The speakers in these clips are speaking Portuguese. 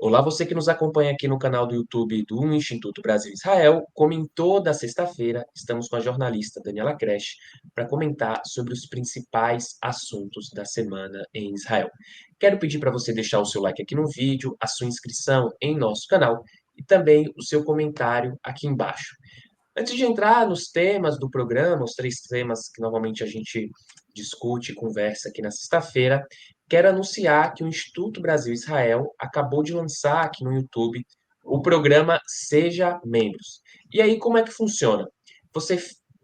Olá, você que nos acompanha aqui no canal do YouTube do Instituto Brasil-Israel. Como em toda sexta-feira, estamos com a jornalista Daniela Kresh para comentar sobre os principais assuntos da semana em Israel. Quero pedir para você deixar o seu like aqui no vídeo, a sua inscrição em nosso canal e também o seu comentário aqui embaixo. Antes de entrar nos temas do programa, os três temas que normalmente a gente discute e conversa aqui na sexta-feira, quero anunciar que o Instituto Brasil-Israel acabou de lançar aqui no YouTube o programa Seja Membros. E aí, como é que funciona? Você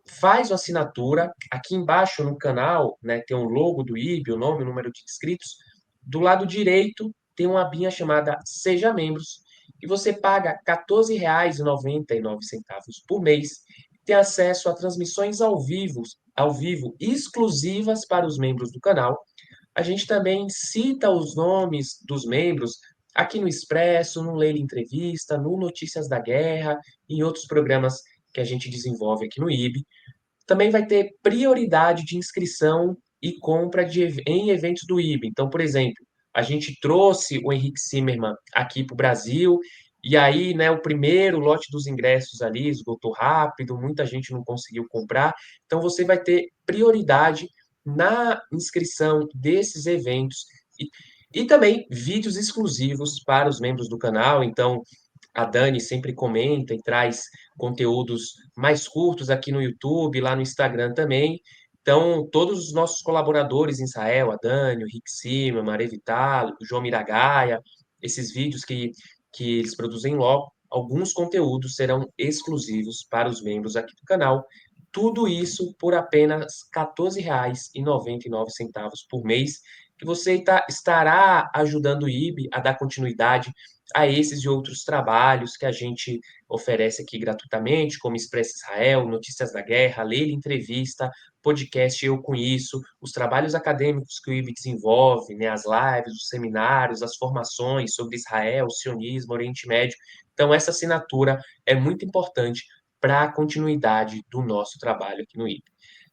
faz uma assinatura, aqui embaixo no canal, né, tem um logo do IB, o nome, o número de inscritos. Do lado direito tem uma abinha chamada Seja Membros, e você paga R$ 14,99 por mês, tem acesso a transmissões ao vivo exclusivas para os membros do canal. A gente também cita os nomes dos membros aqui no Expresso, no Leila Entrevista, no Notícias da Guerra e em outros programas que a gente desenvolve aqui no IB. Também vai ter prioridade de inscrição e compra em eventos do IB. Então, por exemplo, a gente trouxe o Henrique Zimmermann aqui para o Brasil, e aí, né, o primeiro lote dos ingressos ali esgotou rápido, muita gente não conseguiu comprar. Então, você vai ter prioridade na inscrição desses eventos e também vídeos exclusivos para os membros do canal. Então, a Dani sempre comenta e traz conteúdos mais curtos aqui no YouTube, lá no Instagram também. Então, todos os nossos colaboradores em Israel, a Dani, o Rick Sima, Mare Vital, o João Miragaia, esses vídeos que eles produzem logo, alguns conteúdos serão exclusivos para os membros aqui do canal. Tudo isso por apenas R$ 14,99 por mês, que você estará ajudando o IB a dar continuidade a esses e outros trabalhos que a gente oferece aqui gratuitamente, como Expresso Israel, Notícias da Guerra, Leila Entrevista, podcast Eu Com Isso, os trabalhos acadêmicos que o IB desenvolve, né, as lives, os seminários, as formações sobre Israel, sionismo, Oriente Médio. Então, essa assinatura é muito importante para a continuidade do nosso trabalho aqui no IB.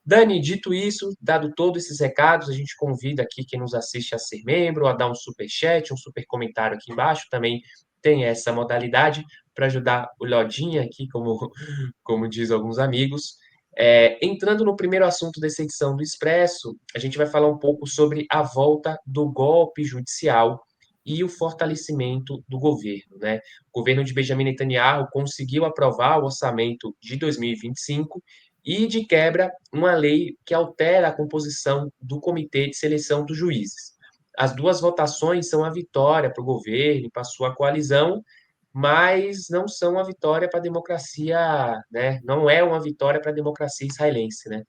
Dani, dito isso, dado todos esses recados, a gente convida aqui quem nos assiste a ser membro, a dar um super chat, um super comentário aqui embaixo. Também tem essa modalidade para ajudar o Lodinha aqui, como diz alguns amigos. Entrando no primeiro assunto dessa edição do Expresso, a gente vai falar um pouco sobre a volta do golpe judicial e o fortalecimento do governo, né? O governo de Benjamin Netanyahu conseguiu aprovar o orçamento de 2025 e, de quebra, uma lei que altera a composição do comitê de seleção dos juízes. As duas votações são a vitória para o governo e para a sua coalizão, mas não são uma vitória para a democracia, né? Não é uma vitória para a democracia israelense, né?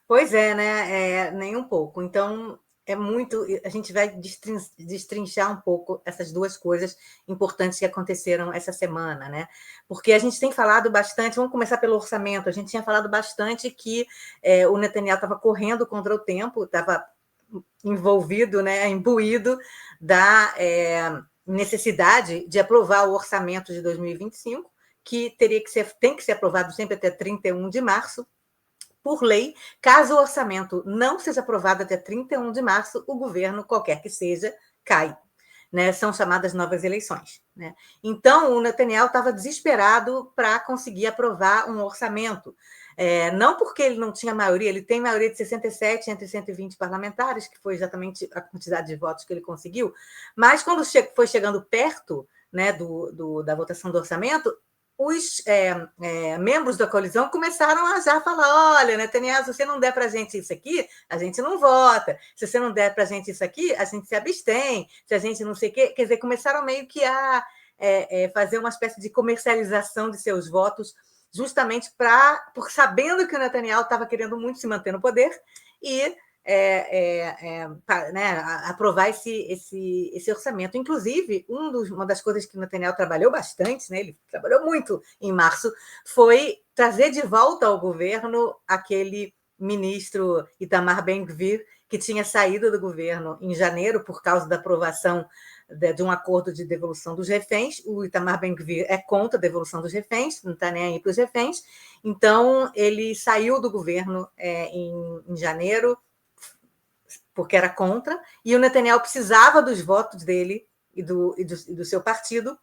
Pois é, né? Nem um pouco. Então, é muito. A gente vai destrinchar um pouco essas duas coisas importantes que aconteceram essa semana, né? Porque a gente tem falado bastante. Vamos começar pelo orçamento. A gente tinha falado bastante que o Netanyahu estava correndo contra o tempo, estava envolvido, né, imbuído da necessidade de aprovar o orçamento de 2025, que tem que ser aprovado sempre até 31 de março, por lei. Caso o orçamento não seja aprovado até 31 de março, o governo, qualquer que seja, cai. Né, são chamadas novas eleições. Né? Então, o Netanyahu estava desesperado para conseguir aprovar um orçamento. Não porque ele não tinha maioria, ele tem maioria de 67 entre 120 parlamentares, que foi exatamente a quantidade de votos que ele conseguiu, mas quando foi chegando perto, né, da votação do orçamento, os membros da coalizão começaram a já falar: olha, Netanyahu, se você não der para a gente isso aqui, a gente não vota. Se você não der para a gente isso aqui, a gente se abstém. Se a gente não sei o quê. Quer dizer, começaram meio que a fazer uma espécie de comercialização de seus votos, justamente por sabendo que o Netanyahu estava querendo muito se manter no poder e né, aprovar esse orçamento. Inclusive, uma das coisas que o Netanyahu trabalhou bastante, né, ele trabalhou muito em março, foi trazer de volta ao governo aquele ministro Itamar Ben-Gvir, que tinha saído do governo em janeiro por causa da aprovação de um acordo de devolução dos reféns. O Itamar Ben-Gvir é contra a devolução dos reféns, não está nem aí para os reféns. Então, ele saiu do governo em janeiro, porque era contra, e o Netanyahu precisava dos votos dele e do seu partido,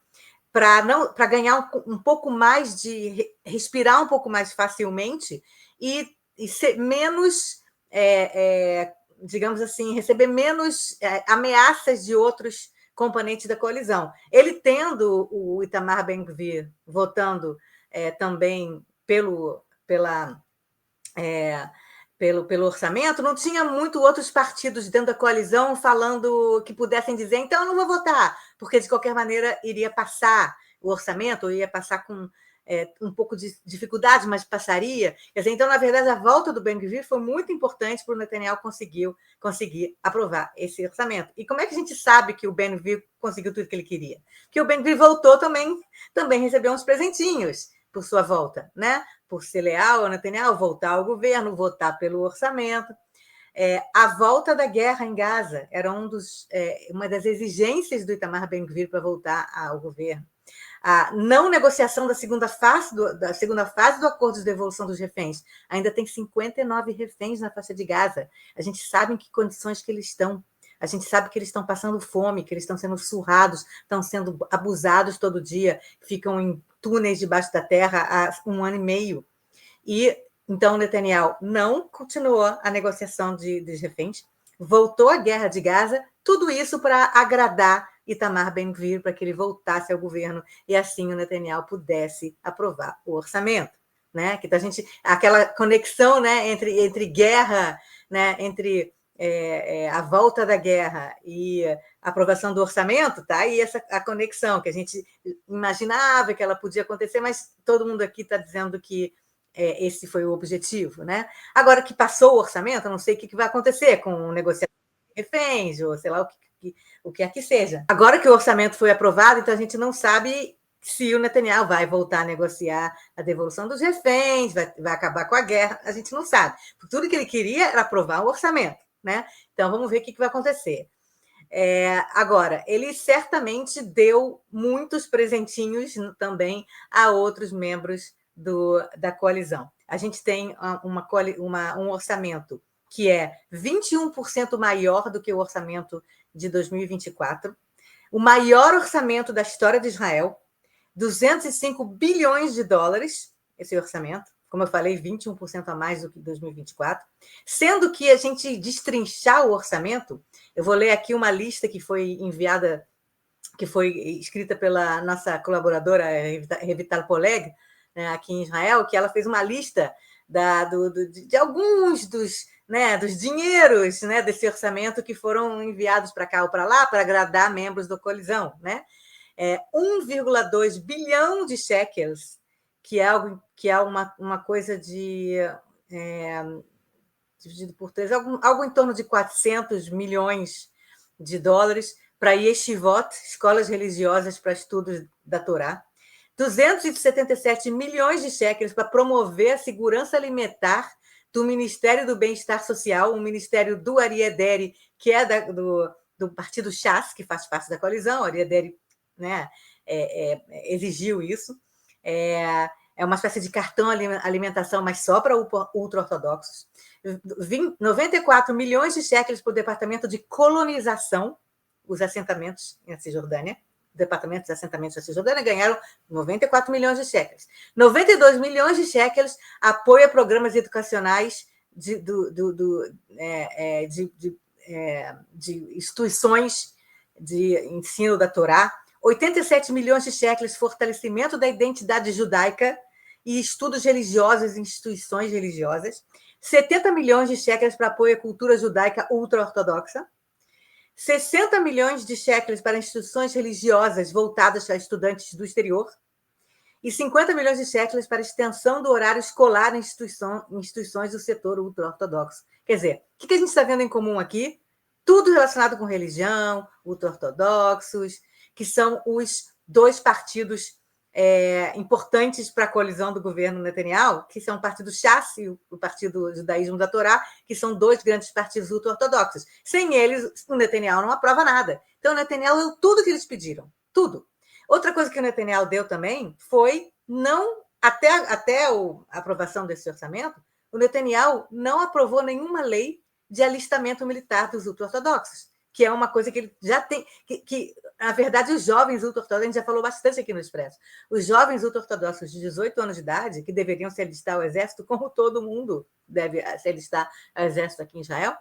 para ganhar um pouco mais de respirar um pouco mais facilmente e ser menos, digamos assim, receber menos ameaças de outros componentes da coalizão. Ele tendo o Itamar Ben-Gvir votando também pela pelo orçamento, não tinha muito outros partidos dentro da coalizão falando que pudessem dizer, então eu não vou votar, porque de qualquer maneira iria passar o orçamento, ou ia passar com um pouco de dificuldade, mas passaria. Quer dizer, então, na verdade, a volta do Ben-Gvir foi muito importante para o Netanyahu conseguir aprovar esse orçamento. E como é que a gente sabe que o Ben-Gvir conseguiu tudo que ele queria? Porque o Ben-Gvir voltou também recebeu uns presentinhos por sua volta, né? Por ser leal ao Netanyahu, voltar ao governo, votar pelo orçamento. A volta da guerra em Gaza era uma das exigências do Itamar Ben-Gvir para voltar ao governo. A não negociação da segunda fase do acordo de devolução dos reféns. Ainda tem 59 reféns na faixa de Gaza. A gente sabe em que condições que eles estão. A gente sabe que eles estão passando fome, que eles estão sendo surrados, estão sendo abusados todo dia, ficam em túneis debaixo da terra há 1 ano e meio. E então Netanyahu não continuou a negociação dos reféns, voltou à guerra de Gaza, tudo isso para agradar Itamar Ben-Gvir, para que ele voltasse ao governo e assim o Netanyahu pudesse aprovar o orçamento. Né? Que a gente, aquela conexão, né, entre guerra, né, entre a volta da guerra e a aprovação do orçamento, tá aí a conexão que a gente imaginava que ela podia acontecer, mas todo mundo aqui está dizendo que esse foi o objetivo. Né? Agora que passou o orçamento, eu não sei o que vai acontecer com o negociação de reféns, ou sei lá o que é que seja. Agora que o orçamento foi aprovado, então a gente não sabe se o Netanyahu vai voltar a negociar a devolução dos reféns, vai acabar com a guerra, a gente não sabe. Tudo que ele queria era aprovar o orçamento. Né? Então, vamos ver o que vai acontecer. Agora, ele certamente deu muitos presentinhos também a outros membros da coalizão. A gente tem um orçamento que é 21% maior do que o orçamento de 2024, o maior orçamento da história de Israel, 205 bilhões de dólares, esse orçamento, como eu falei, 21% a mais do que 2024, sendo que a gente destrinchar o orçamento, eu vou ler aqui uma lista que foi enviada, que foi escrita pela nossa colaboradora, Revital Poleg, né, aqui em Israel, que ela fez uma lista de alguns dos dinheiros, né, desse orçamento que foram enviados para cá ou para lá para agradar membros da coalizão. Né? 1,2 bilhão de shekels, que é uma coisa dividido por 3, algo em torno de 400 milhões de dólares para yeshivot, escolas religiosas para estudos da Torá, 277 milhões de shekels para promover a segurança alimentar do Ministério do Bem-Estar Social, o Ministério do Ari Ederi, que é do partido Shas, que faz parte da coalizão. O Ari Ederi, né, exigiu isso. É uma espécie de cartão alimentação, mas só para ultra-ortodoxos. 94 milhões de shekels para o Departamento de Colonização, os assentamentos na Cisjordânia. O Departamento de Assentamentos da Cisjordânia ganharam 94 milhões de shekels. 92 milhões de shekels apoio a programas educacionais de instituições de ensino da Torá. 87 milhões de shekels fortalecimento da identidade judaica e estudos religiosos em instituições religiosas. 70 milhões de shekels para apoio à cultura judaica ultra-ortodoxa. 60 milhões de shekels para instituições religiosas voltadas a estudantes do exterior. E 50 milhões de shekels para extensão do horário escolar em instituições do setor ultra-ortodoxo. Quer dizer, o que a gente está vendo em comum aqui? Tudo relacionado com religião, ultra-ortodoxos, que são os dois partidos importantes para a coalizão do governo Netanyahu, que são o Partido Shas e o Partido Judaísmo da Torá, que são dois grandes partidos ultra-ortodoxos. Sem eles, o Netanyahu não aprova nada. Então, o Netanyahu deu tudo que eles pediram. Tudo. Outra coisa que o Netanyahu deu também foi até a aprovação desse orçamento, o Netanyahu não aprovou nenhuma lei de alistamento militar dos ultra-ortodoxos, que é uma coisa que ele já tem, que na verdade, os jovens ultra-ortodoxos, a gente já falou bastante aqui no Expresso, os jovens ultra-ortodoxos de 18 anos de idade, que deveriam se alistar ao exército, como todo mundo deve se alistar ao exército aqui em Israel,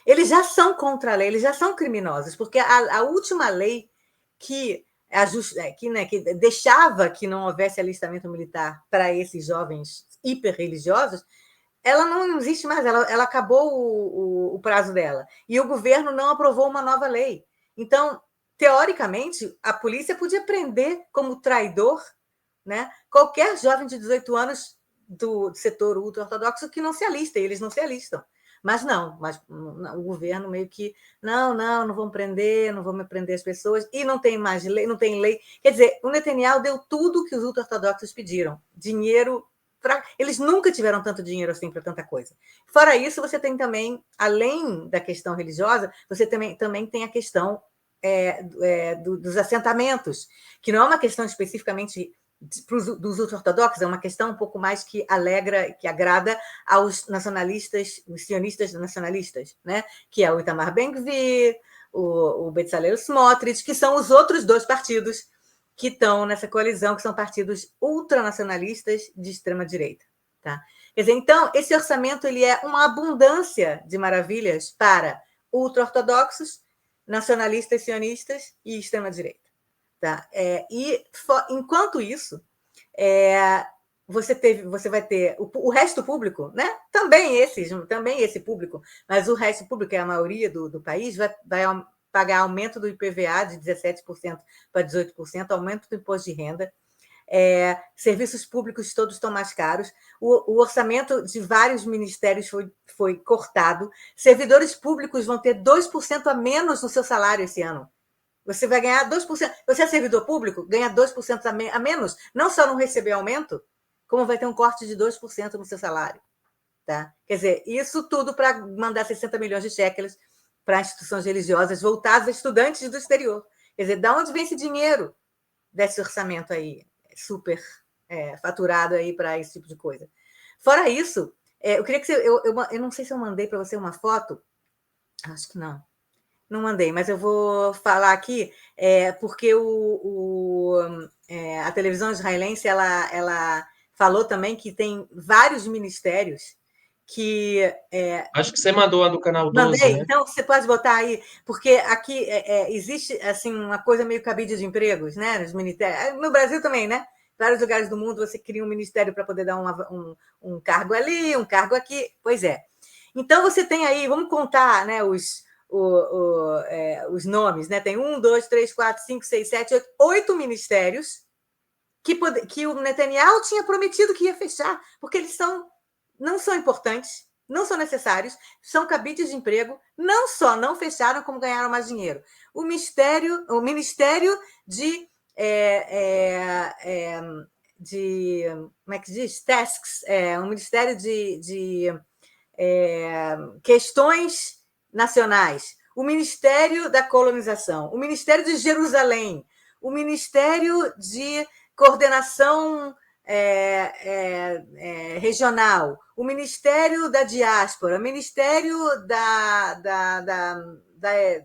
eles já são contra a lei, eles já são criminosos, porque a última lei que, que deixava que não houvesse alistamento militar para esses jovens hiperreligiosos, ela não existe mais, ela acabou o prazo dela. E o governo não aprovou uma nova lei. Então, teoricamente, a polícia podia prender como traidor, né, qualquer jovem de 18 anos do setor ultra-ortodoxo que não se alista, e eles não se alistam. Mas o governo meio que, não vão prender, não vão prender as pessoas, e não tem mais lei, não tem lei. Quer dizer, o Netanyahu deu tudo que os ultra-ortodoxos pediram. Dinheiro, eles nunca tiveram tanto dinheiro assim para tanta coisa. Fora isso, você tem também, além da questão religiosa, você também tem a questão dos assentamentos, que não é uma questão especificamente dos ultra-ortodoxos, é uma questão um pouco mais que alegra, que agrada aos nacionalistas, os sionistas nacionalistas, né? Que é o Itamar Ben-Gvir, o Bezalel Smotrich, que são os outros dois partidos que estão nessa coalizão, que são partidos ultranacionalistas de extrema-direita. Tá? Quer dizer, então, esse orçamento ele é uma abundância de maravilhas para ultra-ortodoxos, nacionalistas sionistas e extrema-direita. Tá? Enquanto isso, você vai ter o resto público, né? Também esse público, mas o resto público, que é a maioria do país, vai pagar aumento do IPVA de 17% para 18%, aumento do imposto de renda, serviços públicos todos estão mais caros, o orçamento de vários ministérios foi cortado, servidores públicos vão ter 2% a menos no seu salário esse ano. Você vai ganhar 2%. Você é servidor público, ganha 2% a menos, não só não receber aumento, como vai ter um corte de 2% no seu salário. Tá? Quer dizer, isso tudo para mandar 60 milhões de shekels para instituições religiosas voltadas a estudantes do exterior. Quer dizer, de onde vem esse dinheiro desse orçamento aí, super faturado aí para esse tipo de coisa? Fora isso, eu queria que eu não sei se eu mandei para você uma foto, acho que não. Não mandei, mas eu vou falar aqui, porque a televisão israelense ela falou também que tem vários ministérios que. Acho que você mandou a do Canal 12, Mandei, né? então você pode botar aí, porque aqui existe assim, uma coisa meio cabide de empregos, né? Nos ministérios. No Brasil também, né? Em vários lugares do mundo você cria um ministério para poder dar um cargo ali, um cargo aqui. Pois é. Então você tem aí, vamos contar, né, os nomes, né? Tem 1, 2, 3, 4, 5, 6, 7, 8 ministérios que o Netanyahu tinha prometido que ia fechar, porque eles não são importantes, não são necessários, são cabides de emprego, não só não fecharam, como ganharam mais dinheiro. O Ministério de como é que diz? Tasks, um Ministério de questões nacionais, o Ministério da Colonização, o Ministério de Jerusalém, o Ministério de Coordenação regional, o Ministério da Diáspora, o Ministério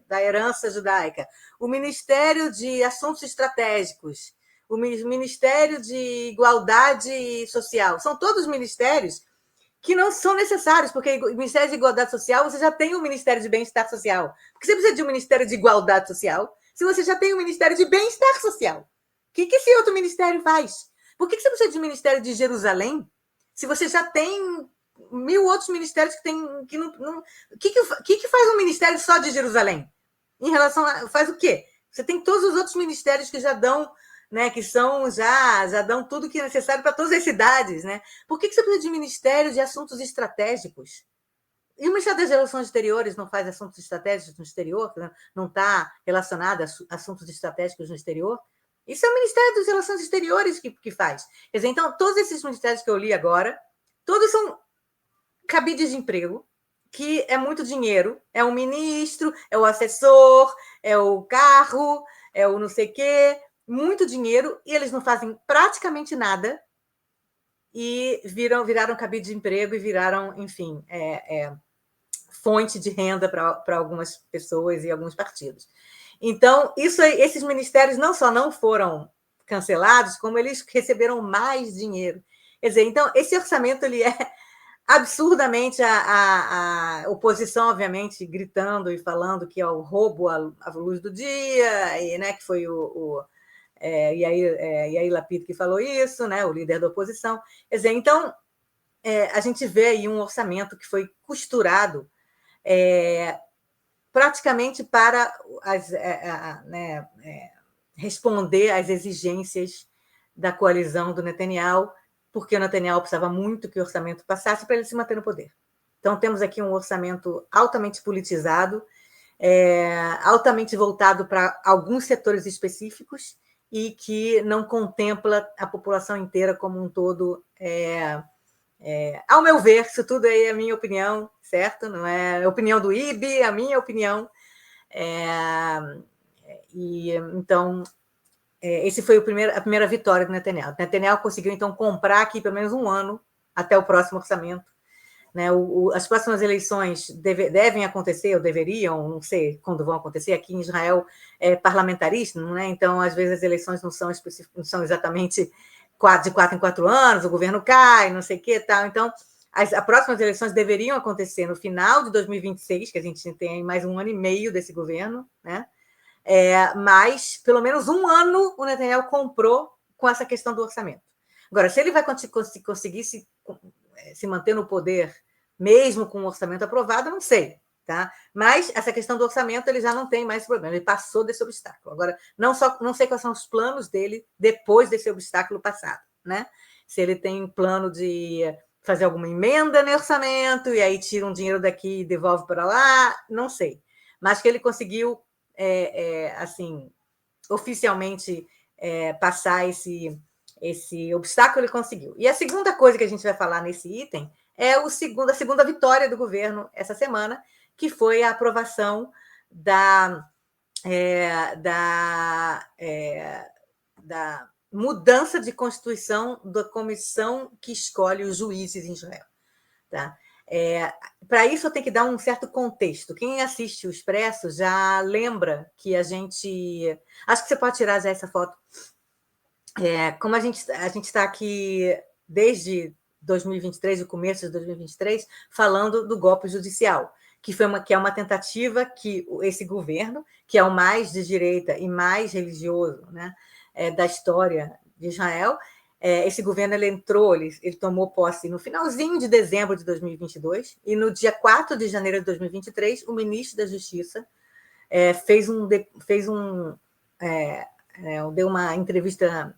da Herança Judaica, o Ministério de Assuntos Estratégicos, o Ministério de Igualdade Social. São todos ministérios que não são necessários, porque o Ministério de Igualdade Social, você já tem o Ministério de Bem-Estar Social. Por que você precisa de um Ministério de Igualdade Social se você já tem o Ministério de Bem-Estar Social? O que esse outro ministério faz? Por que você precisa de um Ministério de Jerusalém se você já tem 1000 outros ministérios que não... O que faz um ministério só de Jerusalém? Em relação a... Faz o quê? Você tem todos os outros ministérios que já dão, né, que já dão tudo que é necessário para todas as cidades, né? Por que você precisa de Ministério de Assuntos Estratégicos? E o Ministério das Relações Exteriores não faz assuntos estratégicos no exterior? Não está relacionado a assuntos estratégicos no exterior? Isso é o Ministério das Relações Exteriores que faz. Quer dizer, então, todos esses ministérios que eu li agora, todos são cabides de emprego, que é muito dinheiro. É um ministro, é o assessor, é o carro, é o não sei o quê, muito dinheiro, e eles não fazem praticamente nada e viraram cabide de emprego e viraram, enfim, fonte de renda para algumas pessoas e alguns partidos. Então, esses ministérios não só não foram cancelados, como eles receberam mais dinheiro. Quer dizer, então, esse orçamento ele é absurdamente a oposição, obviamente, gritando e falando que é o roubo à luz do dia, e, né, que foi Yair Lapid que falou isso, né, o líder da oposição. Quer dizer, então, a gente vê aí um orçamento que foi costurado praticamente para responder às exigências da coalizão do Netanyahu, porque o Netanyahu precisava muito que o orçamento passasse para ele se manter no poder. Então, temos aqui um orçamento altamente politizado, altamente voltado para alguns setores específicos e que não contempla a população inteira como um todo. Ao meu ver, isso tudo aí é a minha opinião, certo? Não é a opinião do IB, é a minha opinião. Então, esse foi a primeira vitória do Netanyahu. O Netanyahu conseguiu, então, comprar aqui pelo menos um ano até o próximo orçamento. Né? As próximas eleições devem acontecer, ou deveriam, não sei quando vão acontecer. Aqui em Israel é parlamentarismo, né? Então, às vezes, as eleições não são exatamente de 4 em 4 anos, o governo cai, não sei o que tal. Então, as próximas eleições deveriam acontecer no final de 2026, que a gente tem mais um ano e meio desse governo, né? Mas, pelo menos um ano, o Netanyahu comprou com essa questão do orçamento. Agora, se ele vai conseguir se manter no poder, mesmo com o orçamento aprovado, não sei. Tá? Mas essa questão do orçamento ele já não tem mais problema, ele passou desse obstáculo. Agora, não sei quais são os planos dele depois desse obstáculo passado. Né? Se ele tem plano de fazer alguma emenda no orçamento e aí tira um dinheiro daqui e devolve para lá, não sei. Mas que ele conseguiu assim, oficialmente passar esse obstáculo, ele conseguiu. E a segunda coisa que a gente vai falar nesse item é a segunda vitória do governo essa semana, que foi a aprovação da mudança de constituição da comissão que escolhe os juízes em Israel. Tá? Para isso, eu tenho que dar um certo contexto. Quem assiste o Expresso já lembra que a gente... Acho que você pode tirar já essa foto. Como a gente está aqui desde 2023, o começo de 2023, falando do golpe judicial, que é uma tentativa que esse governo, que é o mais de direita e mais religioso, né, da história de Israel, esse governo ele tomou posse no finalzinho de dezembro de 2022, e no dia 4 de janeiro de 2023, o ministro da Justiça deu uma entrevista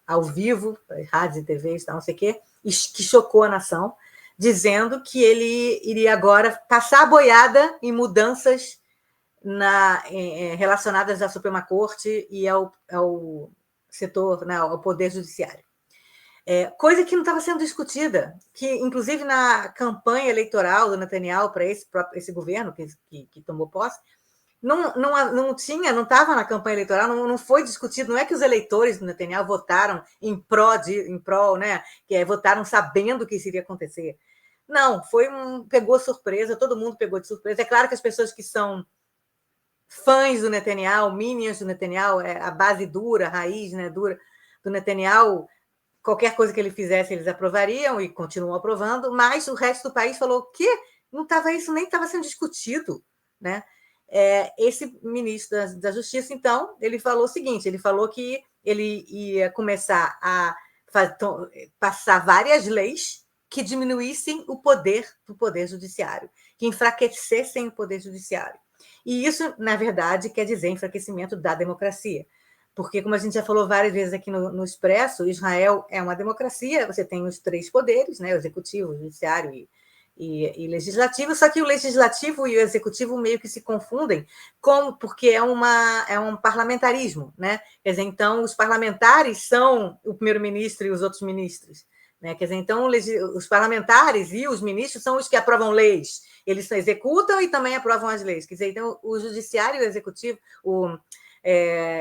ao vivo, rádios e TVs, não sei o quê, que chocou a nação, dizendo que ele iria agora passar a boiada em mudanças relacionadas à Suprema Corte e ao setor, né, ao Poder Judiciário. Coisa que não estava sendo discutida, que inclusive na campanha eleitoral do Netanyahu para esse governo que tomou posse, não estava na campanha eleitoral, não foi discutido, não é que os eleitores do Netanyahu votaram em prol, né, votaram sabendo que isso iria acontecer. Não, pegou surpresa, todo mundo pegou de surpresa. É claro que as pessoas que são fãs do Netanyahu, minions do Netanyahu, a base dura, a raiz, né, dura do Netanyahu, qualquer coisa que ele fizesse, eles aprovariam e continuam aprovando, mas o resto do país falou que não estava isso, nem estava sendo discutido, né? Esse ministro da Justiça, então, ele falou o seguinte, ele falou que ele ia começar a passar várias leis que diminuíssem o poder do Poder Judiciário, que enfraquecessem o Poder Judiciário. E isso, na verdade, quer dizer enfraquecimento da democracia. Porque, como a gente já falou várias vezes aqui no Expresso, Israel é uma democracia, você tem os 3 poderes, né, o executivo, o judiciário e legislativo, só que o legislativo e o executivo meio que se confundem, porque é um parlamentarismo, né? Quer dizer, então, os parlamentares são o primeiro-ministro e os outros ministros. Né? Quer dizer, então, os parlamentares e os ministros são os que aprovam leis, eles executam e também aprovam as leis. Quer dizer, então, o judiciário e o executivo,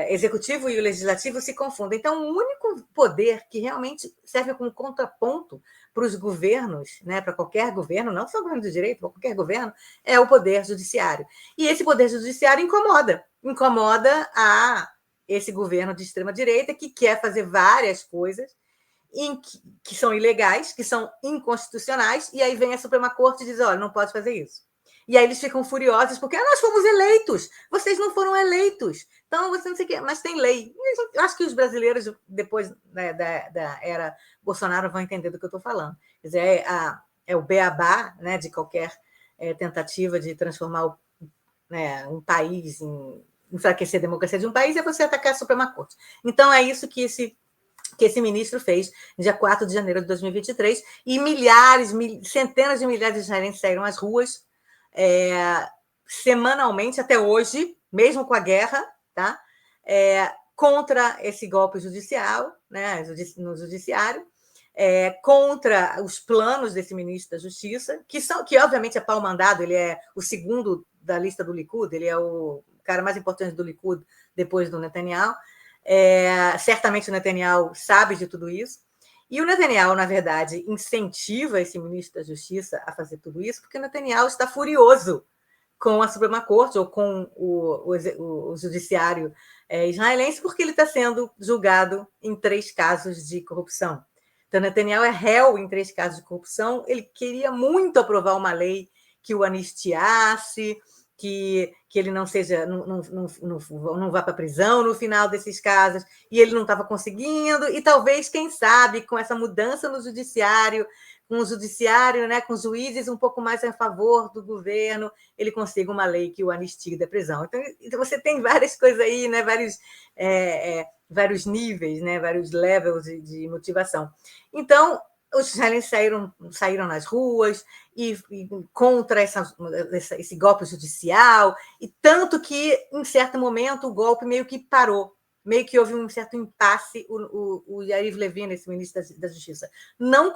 executivo e o legislativo se confundem. Então, o único poder que realmente serve como contraponto para os governos, né, para qualquer governo, não só o governo de direito, para qualquer governo, é o poder judiciário. E esse poder judiciário incomoda. incomoda a esse governo de extrema-direita que quer fazer várias coisas que são ilegais, que são inconstitucionais, e aí vem a Suprema Corte e diz, olha, não pode fazer isso. E aí eles ficam furiosos, porque nós fomos eleitos, vocês não foram eleitos. Então, você não sei o quê, mas tem lei. Eu acho que os brasileiros, depois, né, da era Bolsonaro, vão entender do que eu estou falando. Quer dizer, é o beabá, né, de qualquer tentativa de transformar né, um país, enfraquecer a democracia de um país, é você atacar a Suprema Corte. Então, é isso que esse ministro fez no dia 4 de janeiro de 2023, e centenas de milhares de israelenses saíram às ruas semanalmente até hoje, mesmo com a guerra, tá? Contra esse golpe judicial, né, no judiciário, contra os planos desse ministro da Justiça, que obviamente é pau-mandado, ele é o segundo da lista do Likud, ele é o cara mais importante do Likud depois do Netanyahu. Certamente o Netanyahu sabe de tudo isso. E o Netanyahu, na verdade, incentiva esse ministro da Justiça a fazer tudo isso, porque o Netanyahu está furioso com a Suprema Corte ou com o judiciário israelense, porque ele está sendo julgado em 3 casos de corrupção. Então, Netanyahu é réu em 3 casos de corrupção. Ele queria muito aprovar uma lei que o anistiasse, que ele não seja, não vá para a prisão no final desses casos, e ele não estava conseguindo, e talvez, quem sabe, com essa mudança no judiciário, né, com juízes um pouco mais a favor do governo, ele consiga uma lei que o anistie da prisão. Então você tem várias coisas aí, né, vários níveis, né, vários levels de motivação. Então, os israelenses saíram nas ruas e contra esse golpe judicial, e tanto que, em certo momento, o golpe meio que parou, meio que houve um certo impasse. O Yariv Levin, esse ministro da Justiça, não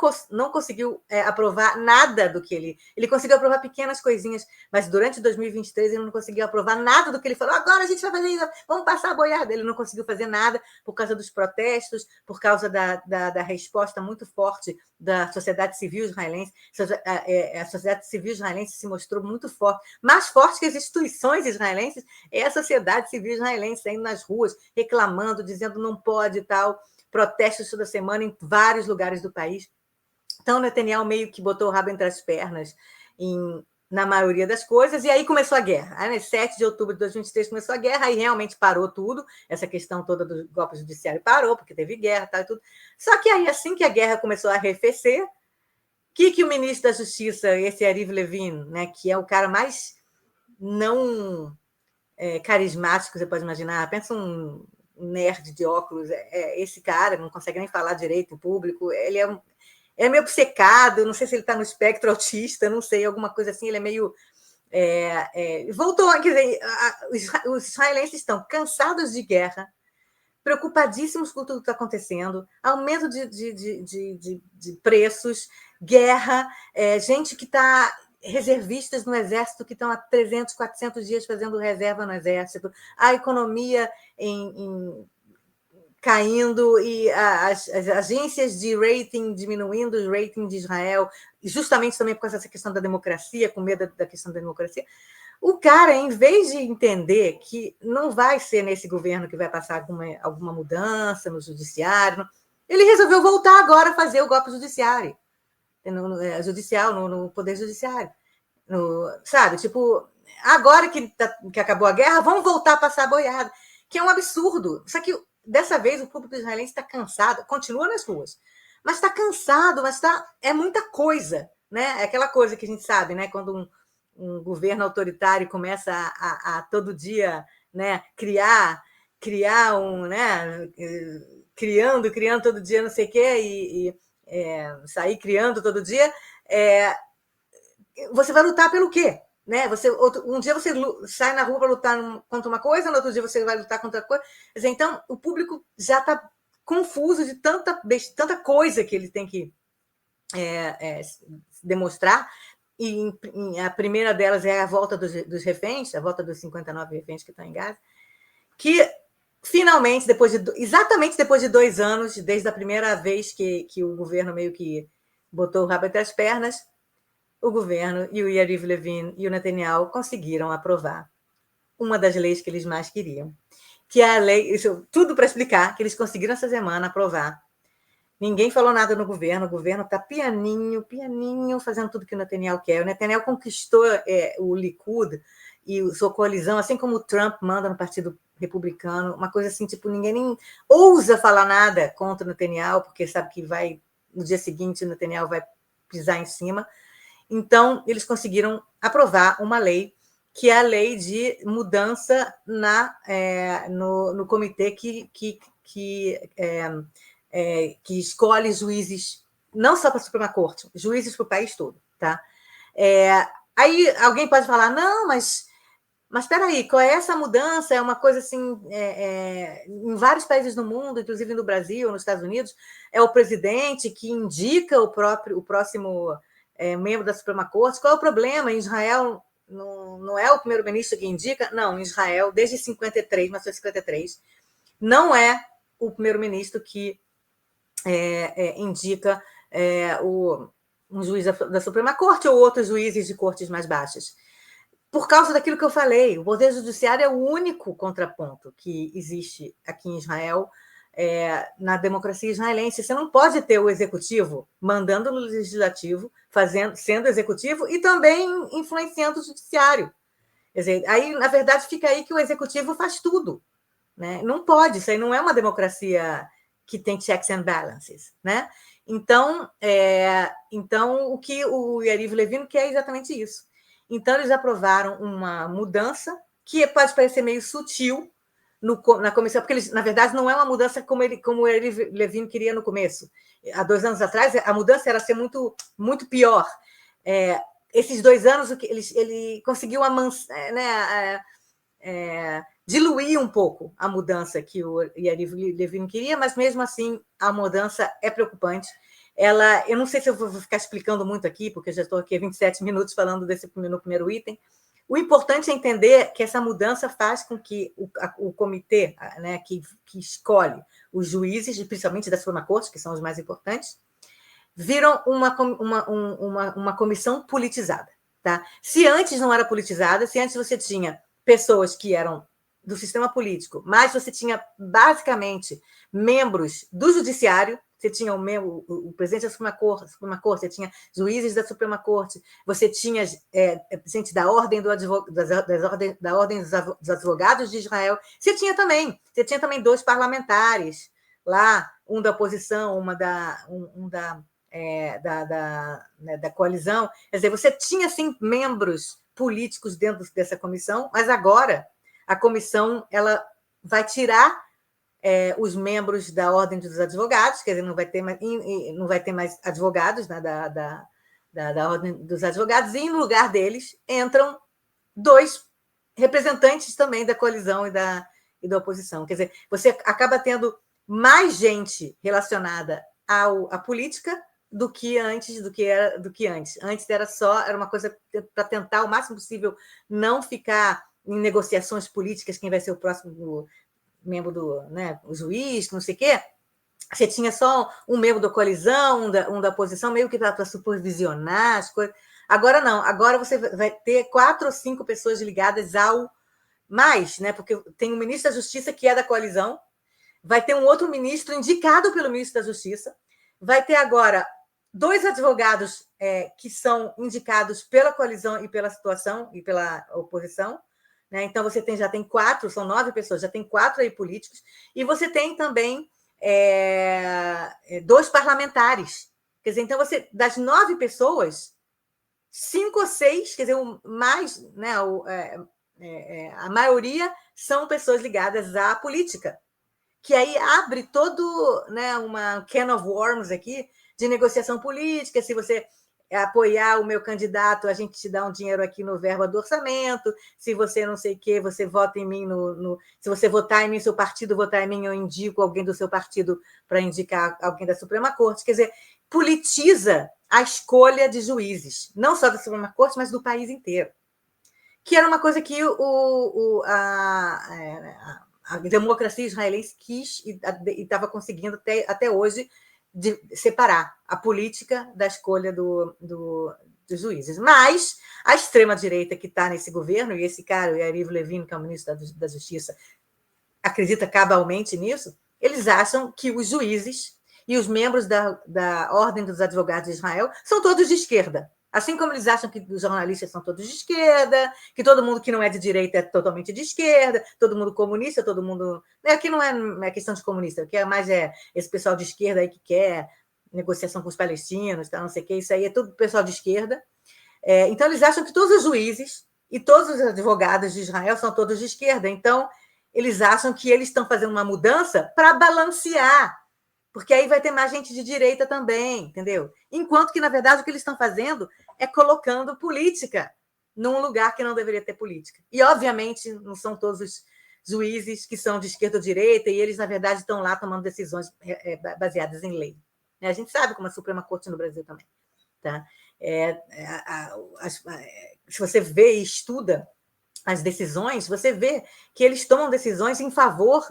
conseguiu aprovar nada do que ele conseguiu aprovar pequenas coisinhas, mas durante 2023 ele não conseguiu aprovar nada do que ele falou, agora a gente vai fazer isso, vamos passar a boiada. Ele não conseguiu fazer nada por causa dos protestos, por causa da resposta muito forte da sociedade civil israelense. A sociedade civil israelense se mostrou muito forte, mais forte que as instituições israelenses. É a sociedade civil israelense saindo nas ruas, reclamando, dizendo não pode e tal, protestos toda semana em vários lugares do país. Então, Netanyahu meio que botou o rabo entre as pernas na maioria das coisas, e aí começou a guerra. Aí, 7 de outubro de 2023 começou a guerra, aí realmente parou tudo, essa questão toda do golpe judiciário parou, porque teve guerra tal, e tudo. Só que aí, assim que a guerra começou a arrefecer, que o ministro da Justiça, esse Yariv Levin, né, que é o cara mais não carismático, você pode imaginar, pensa um nerd de óculos, esse cara não consegue nem falar direito em público, ele é meio obcecado, não sei se ele está no espectro autista, não sei, alguma coisa assim, ele é meio... voltou, quer dizer, os israelenses estão cansados de guerra, preocupadíssimos com tudo que está acontecendo, aumento de preços, guerra, gente que está... reservistas no Exército que estão há 300, 400 dias fazendo reserva no Exército, a economia caindo e as agências de rating diminuindo o rating de Israel, justamente também por causa dessa questão da democracia, com medo da questão da democracia. O cara, em vez de entender que não vai ser nesse governo que vai passar alguma mudança no judiciário, ele resolveu voltar agora a fazer o golpe judiciário, no Poder Judiciário. Sabe? Tipo, agora que acabou a guerra, vamos voltar a passar a boiada, que é um absurdo. Só que dessa vez o público israelense está cansado, continua nas ruas, mas está cansado, é muita coisa, né? É aquela coisa que a gente sabe, né? Quando um governo autoritário começa a todo dia, né, criar né, criando todo dia não sei o quê, sair criando todo dia, você vai lutar pelo quê? Né? Um dia você sai na rua para lutar contra uma coisa, no outro dia você vai lutar contra outra coisa. Então, o público já está confuso de tanta coisa que ele tem que demonstrar. E a primeira delas é a volta dos reféns, a volta dos 59 reféns que estão em Gaza, que finalmente, exatamente depois de 2 anos, desde a primeira vez que o governo meio que botou o rabo entre as pernas, o governo e o Yariv Levin e o Netanyahu conseguiram aprovar uma das leis que eles mais queriam, que é a lei, isso, tudo para explicar, que eles conseguiram essa semana aprovar. Ninguém falou nada no governo, o governo está pianinho, pianinho, fazendo tudo que o Netanyahu quer. O Netanyahu conquistou o Likud e sua coalizão, assim como o Trump manda no Partido Republicano, uma coisa assim, tipo, ninguém nem ousa falar nada contra o Netanyahu, porque sabe que vai, no dia seguinte, o Netanyahu vai pisar em cima. Então, eles conseguiram aprovar uma lei, que é a lei de mudança no comitê que escolhe juízes, não só para a Suprema Corte, juízes para o país todo. Tá? Aí alguém pode falar, não, mas espera aí, qual é essa mudança? É uma coisa assim, em vários países do mundo, inclusive no Brasil, nos Estados Unidos, é o presidente que indica o próximo membro da Suprema Corte. Qual é o problema? Em Israel não é o primeiro-ministro que indica? Não, em Israel, desde 1953, não é o primeiro-ministro que indica um juiz da Suprema Corte ou outros juízes de cortes mais baixas. Por causa daquilo que eu falei, o Poder Judiciário é o único contraponto que existe aqui em Israel, na democracia israelense. Você não pode ter o executivo mandando no legislativo, sendo executivo e também influenciando o judiciário. Quer dizer, aí, na verdade, fica aí que o executivo faz tudo. Né? Não pode, isso aí não é uma democracia que tem checks and balances. Né? Então, o que o Yariv Levin quer é exatamente isso. Então, eles aprovaram uma mudança que pode parecer meio sutil na comissão, porque eles, na verdade, não é uma mudança como o Yariv Levin queria no começo. Há 2 anos atrás, a mudança era ser muito, muito pior. Esses 2 anos, ele conseguiu diluir um pouco a mudança que o Yariv Levin queria, mas mesmo assim a mudança é preocupante. Eu não sei se eu vou ficar explicando muito aqui, porque eu já estou aqui há 27 minutos falando no primeiro item. O importante é entender que essa mudança faz com que o comitê, né, que escolhe os juízes, principalmente da Suprema Corte, que são os mais importantes, viram uma comissão politizada. Tá? Se antes não era politizada, se antes você tinha pessoas que eram do sistema político, mas você tinha basicamente membros do judiciário, você tinha o presidente da Suprema Corte, você tinha juízes da Suprema Corte, você tinha gente da Ordem da Ordem dos Advogados de Israel, você tinha também 2 parlamentares lá, um da oposição, da coalizão. Quer dizer, você tinha sim membros políticos dentro dessa comissão, mas agora a comissão ela vai tirar os membros da Ordem dos Advogados, quer dizer, não vai ter mais advogados, né, da Ordem dos Advogados, e no lugar deles entram 2 representantes também da coalizão e da oposição. Quer dizer, você acaba tendo mais gente relacionada à política do que antes. Antes era uma coisa para tentar o máximo possível não ficar em negociações políticas quem vai ser o próximo membro o juiz, não sei o quê. Você tinha só um membro da coalizão, um da oposição, meio que para supervisionar as coisas. Agora não, agora você vai ter 4 ou 5 pessoas ligadas ao mais, né? Porque tem um ministro da Justiça que é da coalizão, vai ter um outro ministro indicado pelo ministro da Justiça, vai ter agora 2 advogados que são indicados pela coalizão e pela situação e pela oposição. Né? Então, você já tem 4, são 9 pessoas, já tem 4 aí políticos, e você tem também 2 parlamentares. Quer dizer, então, das 9 pessoas, 5 ou 6, quer dizer, mais, né, a maioria são pessoas ligadas à política, que aí abre todo, né, uma can of worms aqui de negociação política. Se você apoiar o meu candidato, a gente te dá um dinheiro aqui no verba do orçamento. Se você não sei o quê, você vota em mim se você votar em mim, seu partido votar em mim, eu indico alguém do seu partido para indicar alguém da Suprema Corte. Quer dizer, politiza a escolha de juízes, não só da Suprema Corte, mas do país inteiro. Que era uma coisa que a democracia israelense quis e estava conseguindo até hoje de separar a política da escolha dos juízes. Mas a extrema-direita que está nesse governo, e esse cara, o Yariv Levin, que é o ministro da Justiça, acredita cabalmente nisso, eles acham que os juízes e os membros da Ordem dos Advogados de Israel são todos de esquerda. Assim como eles acham que os jornalistas são todos de esquerda, que todo mundo que não é de direita é totalmente de esquerda, todo mundo comunista, todo mundo... Aqui não é questão de comunista, o que é mais é esse pessoal de esquerda aí que quer negociação com os palestinos, tá, não sei o que, isso aí é tudo pessoal de esquerda. Então, eles acham que todos os juízes e todos os advogados de Israel são todos de esquerda. Então, eles acham que eles estão fazendo uma mudança para balancear, porque aí vai ter mais gente de direita também, entendeu? Enquanto que, na verdade, o que eles estão fazendo é colocando política num lugar que não deveria ter política. E, obviamente, não são todos os juízes que são de esquerda ou direita, e eles, na verdade, estão lá tomando decisões baseadas em lei. A gente sabe como a Suprema Corte no Brasil também. Tá? Se você vê e estuda as decisões, você vê que eles tomam decisões em favor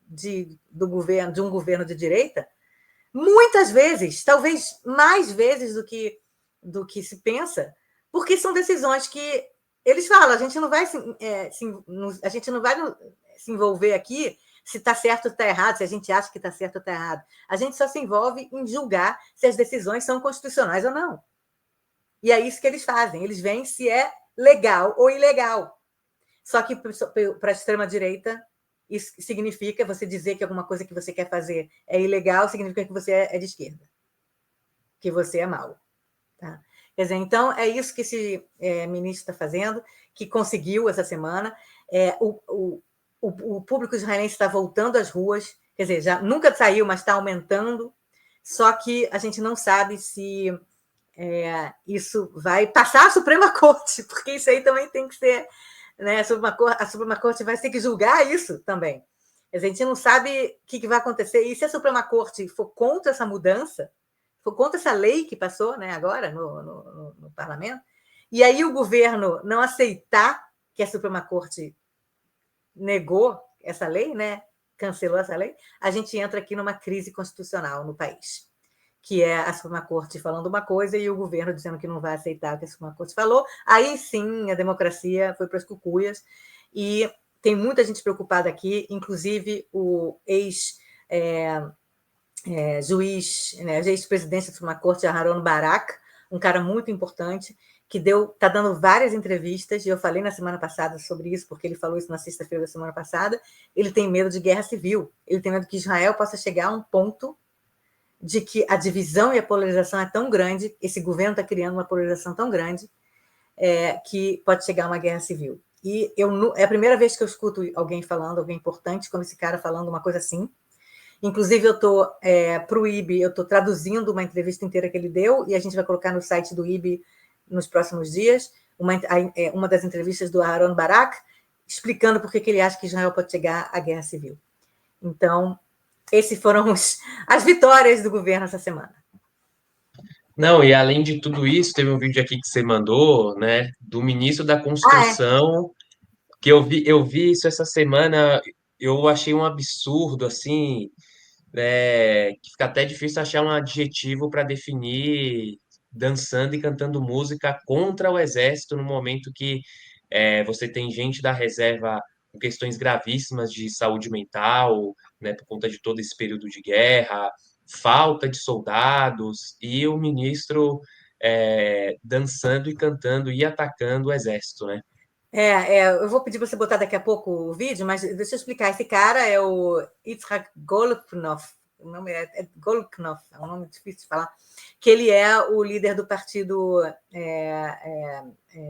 de um governo de direita, muitas vezes, talvez mais vezes do que se pensa, porque são decisões que eles falam, a gente não vai se envolver aqui se está certo ou está errado, se a gente acha que está certo ou está errado. A gente só se envolve em julgar se as decisões são constitucionais ou não. E é isso que eles fazem. Eles veem se é legal ou ilegal. Só que para a extrema-direita, isso significa você dizer que alguma coisa que você quer fazer é ilegal, significa que você é de esquerda, que você é mau. Tá? Quer dizer, então, é isso que esse ministro está fazendo, que conseguiu essa semana. O público israelense está voltando às ruas, quer dizer, já nunca saiu, mas está aumentando, só que a gente não sabe se isso vai passar a Suprema Corte, porque isso aí também tem que ser... Né, a Suprema Corte vai ter que julgar isso também. A gente não sabe o que vai acontecer. E se a Suprema Corte for contra essa mudança, for contra essa lei que passou, né, agora no parlamento, e aí o governo não aceitar que a Suprema Corte negou essa lei, né, cancelou essa lei, a gente entra aqui numa crise constitucional no país, que é a Suprema Corte falando uma coisa e o governo dizendo que não vai aceitar o que a Suprema Corte falou. Aí sim a democracia foi para as cucuias e tem muita gente preocupada aqui, inclusive o ex-juiz, né, ex-presidente da Suprema Corte, Aharon Barak, um cara muito importante, que está dando várias entrevistas, e eu falei na semana passada sobre isso, porque ele falou isso na sexta-feira da semana passada. Ele tem medo de guerra civil, ele tem medo que Israel possa chegar a um ponto de que a divisão e a polarização é tão grande, esse governo está criando uma polarização tão grande, que pode chegar a uma guerra civil. E é a primeira vez que eu escuto alguém importante como esse cara falando uma coisa assim. Inclusive, eu estou, para o IB, eu estou traduzindo uma entrevista inteira que ele deu, e a gente vai colocar no site do IB nos próximos dias, uma das entrevistas do Aharon Barak, explicando por que ele acha que Israel pode chegar à guerra civil. Então, esses foram as vitórias do governo essa semana. Não, e além de tudo isso, teve um vídeo aqui que você mandou, né, do ministro da Construção, que eu vi isso essa semana, eu achei um absurdo, assim, que fica até difícil achar um adjetivo para definir dançando e cantando música contra o exército no momento que você tem gente da reserva com questões gravíssimas de saúde mental, né, por conta de todo esse período de guerra, falta de soldados, e o ministro dançando e cantando e atacando o exército, né? Eu vou pedir para você botar daqui a pouco o vídeo, mas deixa eu explicar. Esse cara é o Yitzhak Goluknov, o nome é Goluknov, é um nome difícil de falar, que ele é o líder do partido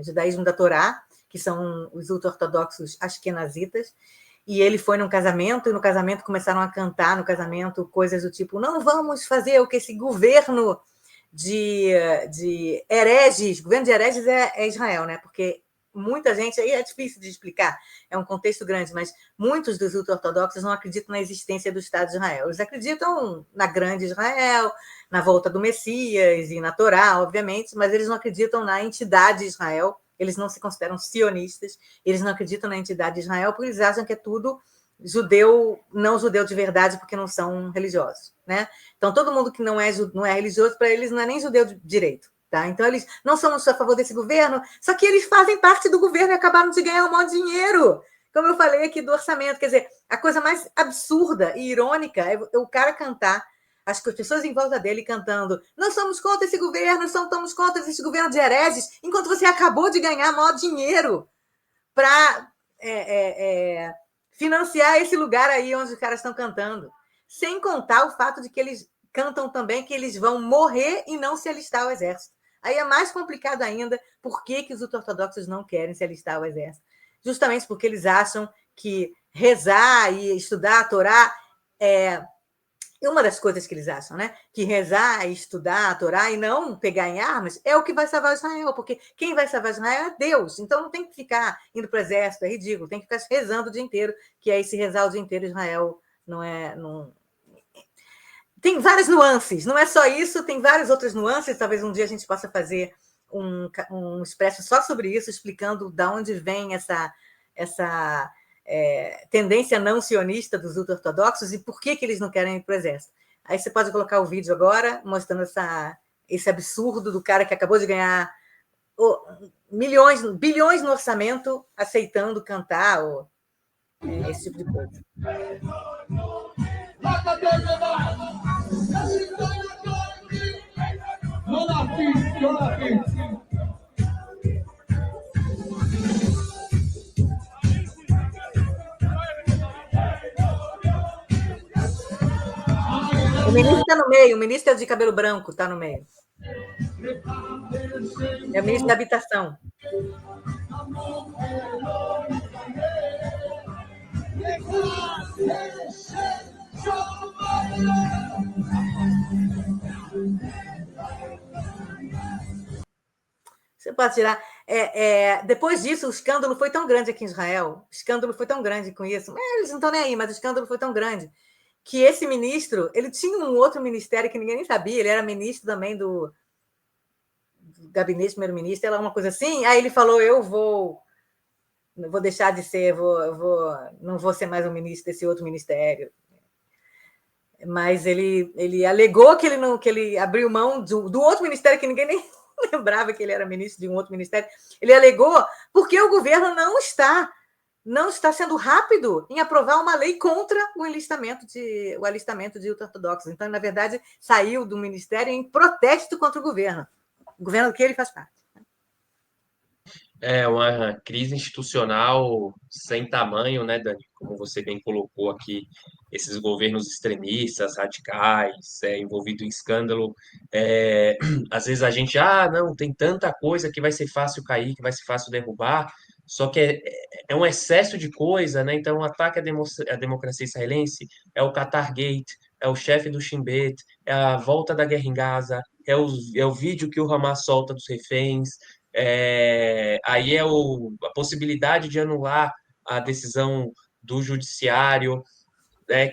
Judaísmo da Torá, que são os ultra-ortodoxos ashkenazitas, e ele foi num casamento, e no casamento começaram a cantar, no casamento, coisas do tipo, não vamos fazer o que esse governo de hereges, governo de hereges é Israel, né? Porque muita gente, aí é difícil de explicar, é um contexto grande, mas muitos dos ultra-ortodoxos não acreditam na existência do Estado de Israel. Eles acreditam na grande Israel, na volta do Messias e na Torá, obviamente, mas eles não acreditam na entidade de Israel, eles não se consideram sionistas, eles não acreditam na entidade de Israel, porque eles acham que é tudo judeu, não judeu de verdade, porque não são religiosos, né? Então, todo mundo que não é religioso, para eles não é nem judeu de direito, Tá? Então, eles não somos a favor desse governo, só que eles fazem parte do governo e acabaram de ganhar um monte de dinheiro. Como eu falei aqui do orçamento, quer dizer, a coisa mais absurda e irônica é o cara cantar, as pessoas em volta dele cantando: nós somos contra esse governo, estamos contra esse governo de hereges, enquanto você acabou de ganhar maior dinheiro para financiar esse lugar aí onde os caras estão cantando. Sem contar o fato de que eles cantam também que eles vão morrer e não se alistar ao exército. Aí é mais complicado ainda por que os ultra-ortodoxos não querem se alistar ao exército. Justamente porque eles acham que rezar e estudar a Torá é uma das coisas que eles acham, né? Que rezar e estudar a Torá e não pegar em armas é o que vai salvar Israel, porque quem vai salvar Israel é Deus. Então não tem que ficar indo para o exército, é ridículo, tem que ficar rezando o dia inteiro, que aí se rezar o dia inteiro Israel não é... Não... Tem várias nuances, não é só isso, tem várias outras nuances, talvez um dia a gente possa fazer um expresso só sobre isso, explicando de onde vem essa tendência não sionista dos ultra-ortodoxos e por que eles não querem ir para o exército. Aí você pode colocar o vídeo agora, mostrando esse absurdo do cara que acabou de ganhar bilhões no orçamento, aceitando cantar esse tipo de coisa. O ministro está no meio, o ministro de cabelo branco está no meio. É o ministro da Habitação. Você pode tirar. Depois disso, o escândalo foi tão grande aqui em Israel, o escândalo foi tão grande com isso, eles não estão nem aí, mas o escândalo foi tão grande que esse ministro, ele tinha um outro ministério que ninguém nem sabia, ele era ministro também do gabinete primeiro-ministro, ela uma coisa assim, aí ele falou, eu vou deixar de ser, não vou ser mais um ministro desse outro ministério. Mas ele alegou que ele abriu mão do outro ministério que ninguém nem lembrava que ele era ministro de um outro ministério. Ele alegou porque o governo não está sendo rápido em aprovar uma lei contra o alistamento de ultra-ortodoxos. Então, na verdade, saiu do ministério em protesto contra o governo que ele faz parte. É uma crise institucional sem tamanho, né, Dani? Como você bem colocou aqui, esses governos extremistas, radicais, envolvido em escândalo. Às vezes a gente, não, tem tanta coisa que vai ser fácil cair, que vai ser fácil derrubar, só que é um excesso de coisa, né? Então, o ataque à democracia israelense é o Qatar Gate, é o chefe do Shin Bet, é a volta da guerra em Gaza, é o vídeo que o Hamas solta dos reféns. Aí a possibilidade de anular a decisão do judiciário,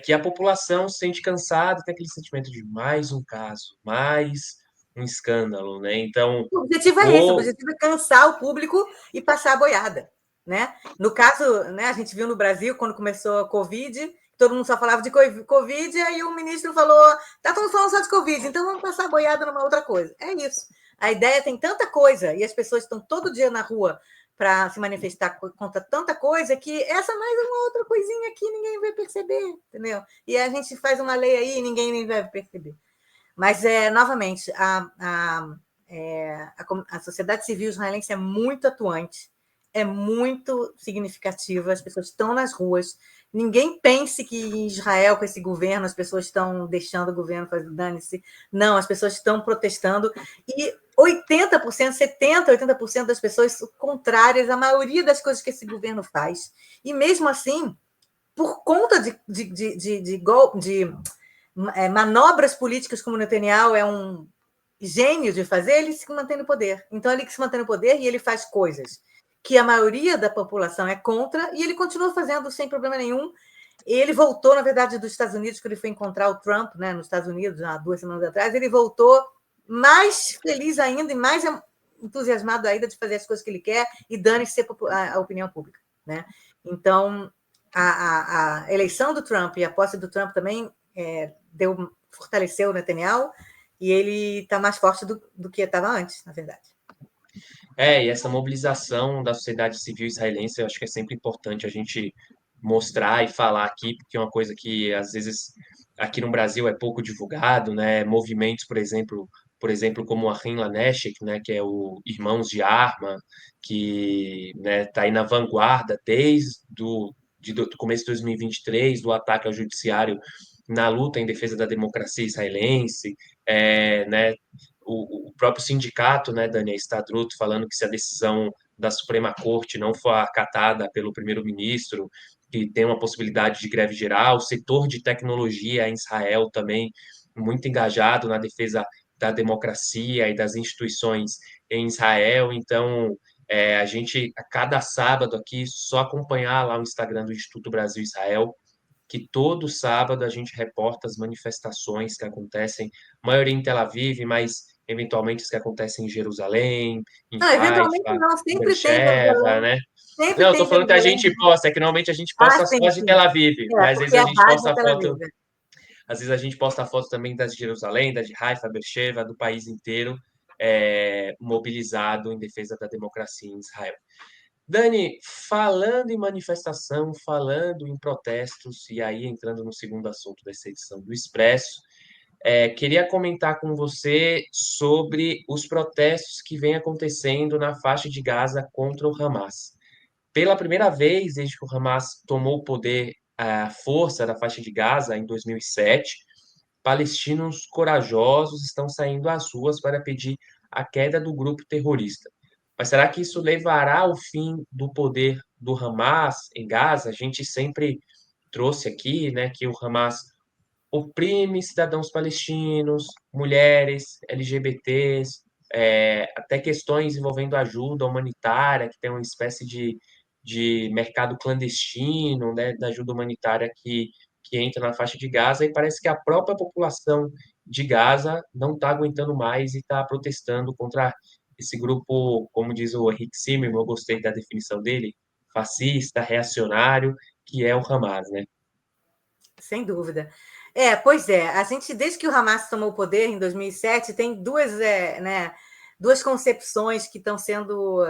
que a população se sente cansada, tem aquele sentimento de mais um caso, mais um escândalo, né? Então, o objetivo é esse, o objetivo é cansar o público e passar a boiada, né? No caso, né, a gente viu no Brasil, quando começou a Covid, todo mundo só falava de Covid, e aí o ministro falou, tá todo mundo falando só de Covid, então vamos passar a boiada numa outra coisa. É isso. A ideia tem tanta coisa, e as pessoas estão todo dia na rua para se manifestar contra tanta coisa, que essa mais uma outra coisinha aqui ninguém vai perceber, entendeu? E a gente faz uma lei aí e ninguém nem vai perceber. Mas, novamente, a sociedade civil israelense é muito atuante, é muito significativa, as pessoas estão nas ruas. Ninguém pense que em Israel, com esse governo, as pessoas estão deixando o governo fazer dane-se. Não, as pessoas estão protestando. E 80%, 70%, 80% das pessoas são contrárias à maioria das coisas que esse governo faz. E mesmo assim, por conta de manobras políticas como o Netanyahu é um gênio de fazer, ele se mantém no poder. Então, ele se mantém no poder e ele faz coisas que a maioria da população é contra e ele continua fazendo sem problema nenhum. Ele voltou, na verdade, dos Estados Unidos, quando ele foi encontrar o Trump, né, nos Estados Unidos, há 2 semanas atrás, ele voltou mais feliz ainda e mais entusiasmado ainda de fazer as coisas que ele quer e dane-se a opinião pública, né? Então, a eleição do Trump e a posse do Trump também fortaleceu o Netanyahu, e ele está mais forte do que estava antes, na verdade. E essa mobilização da sociedade civil israelense, eu acho que é sempre importante a gente mostrar e falar aqui, porque é uma coisa que às vezes aqui no Brasil é pouco divulgado, né? Movimentos, por exemplo, como o Ahim Laneshek, né, que é o Irmãos de Arma, que, né, tá aí na vanguarda desde do começo de 2023, do ataque ao judiciário na luta em defesa da democracia israelense, né, o próprio sindicato, né, Daniel Stadruto, falando que se a decisão da Suprema Corte não for acatada pelo primeiro-ministro, que tem uma possibilidade de greve geral, o setor de tecnologia em Israel também muito engajado na defesa da democracia e das instituições em Israel. Então, a gente, a cada sábado aqui, só acompanhar lá o Instagram do Instituto Brasil Israel, que todo sábado a gente reporta as manifestações que acontecem, maioria em Tel Aviv, mas eventualmente as que acontecem em Jerusalém, em Não, eventualmente Haifa, não, em sempre tem Beersheba, Jerusalém, né? sempre Não, eu tô tem falando que a Jerusalém. gente posta, é que normalmente a gente Ah, posta sim, só de Tel sim. Aviv, É, mas às vezes porque a a gente base é posta Tel Aviv. foto, às vezes a gente posta foto também das de Jerusalém, das de Haifa, Beersheba, do país inteiro, mobilizado em defesa da democracia em Israel. Dani, falando em manifestação, falando em protestos, e aí entrando no segundo assunto dessa edição do Expresso, queria comentar com você sobre os protestos que vêm acontecendo na faixa de Gaza contra o Hamas. Pela primeira vez desde que o Hamas tomou o poder, a força da faixa de Gaza em 2007, palestinos corajosos estão saindo às ruas para pedir a queda do grupo terrorista. Mas será que isso levará ao fim do poder do Hamas em Gaza? A gente sempre trouxe aqui, né, que o Hamas oprime cidadãos palestinos, mulheres, LGBTs, até questões envolvendo ajuda humanitária, que tem uma espécie de mercado clandestino, né, da ajuda humanitária que entra na faixa de Gaza, e parece que a própria população de Gaza não está aguentando mais e está protestando contra esse grupo, como diz o Henrique Zimmermann, eu gostei da definição dele, fascista, reacionário, que é o Hamas, né? Sem dúvida. Pois é, a gente, desde que o Hamas tomou o poder em 2007, tem duas concepções que estão sendo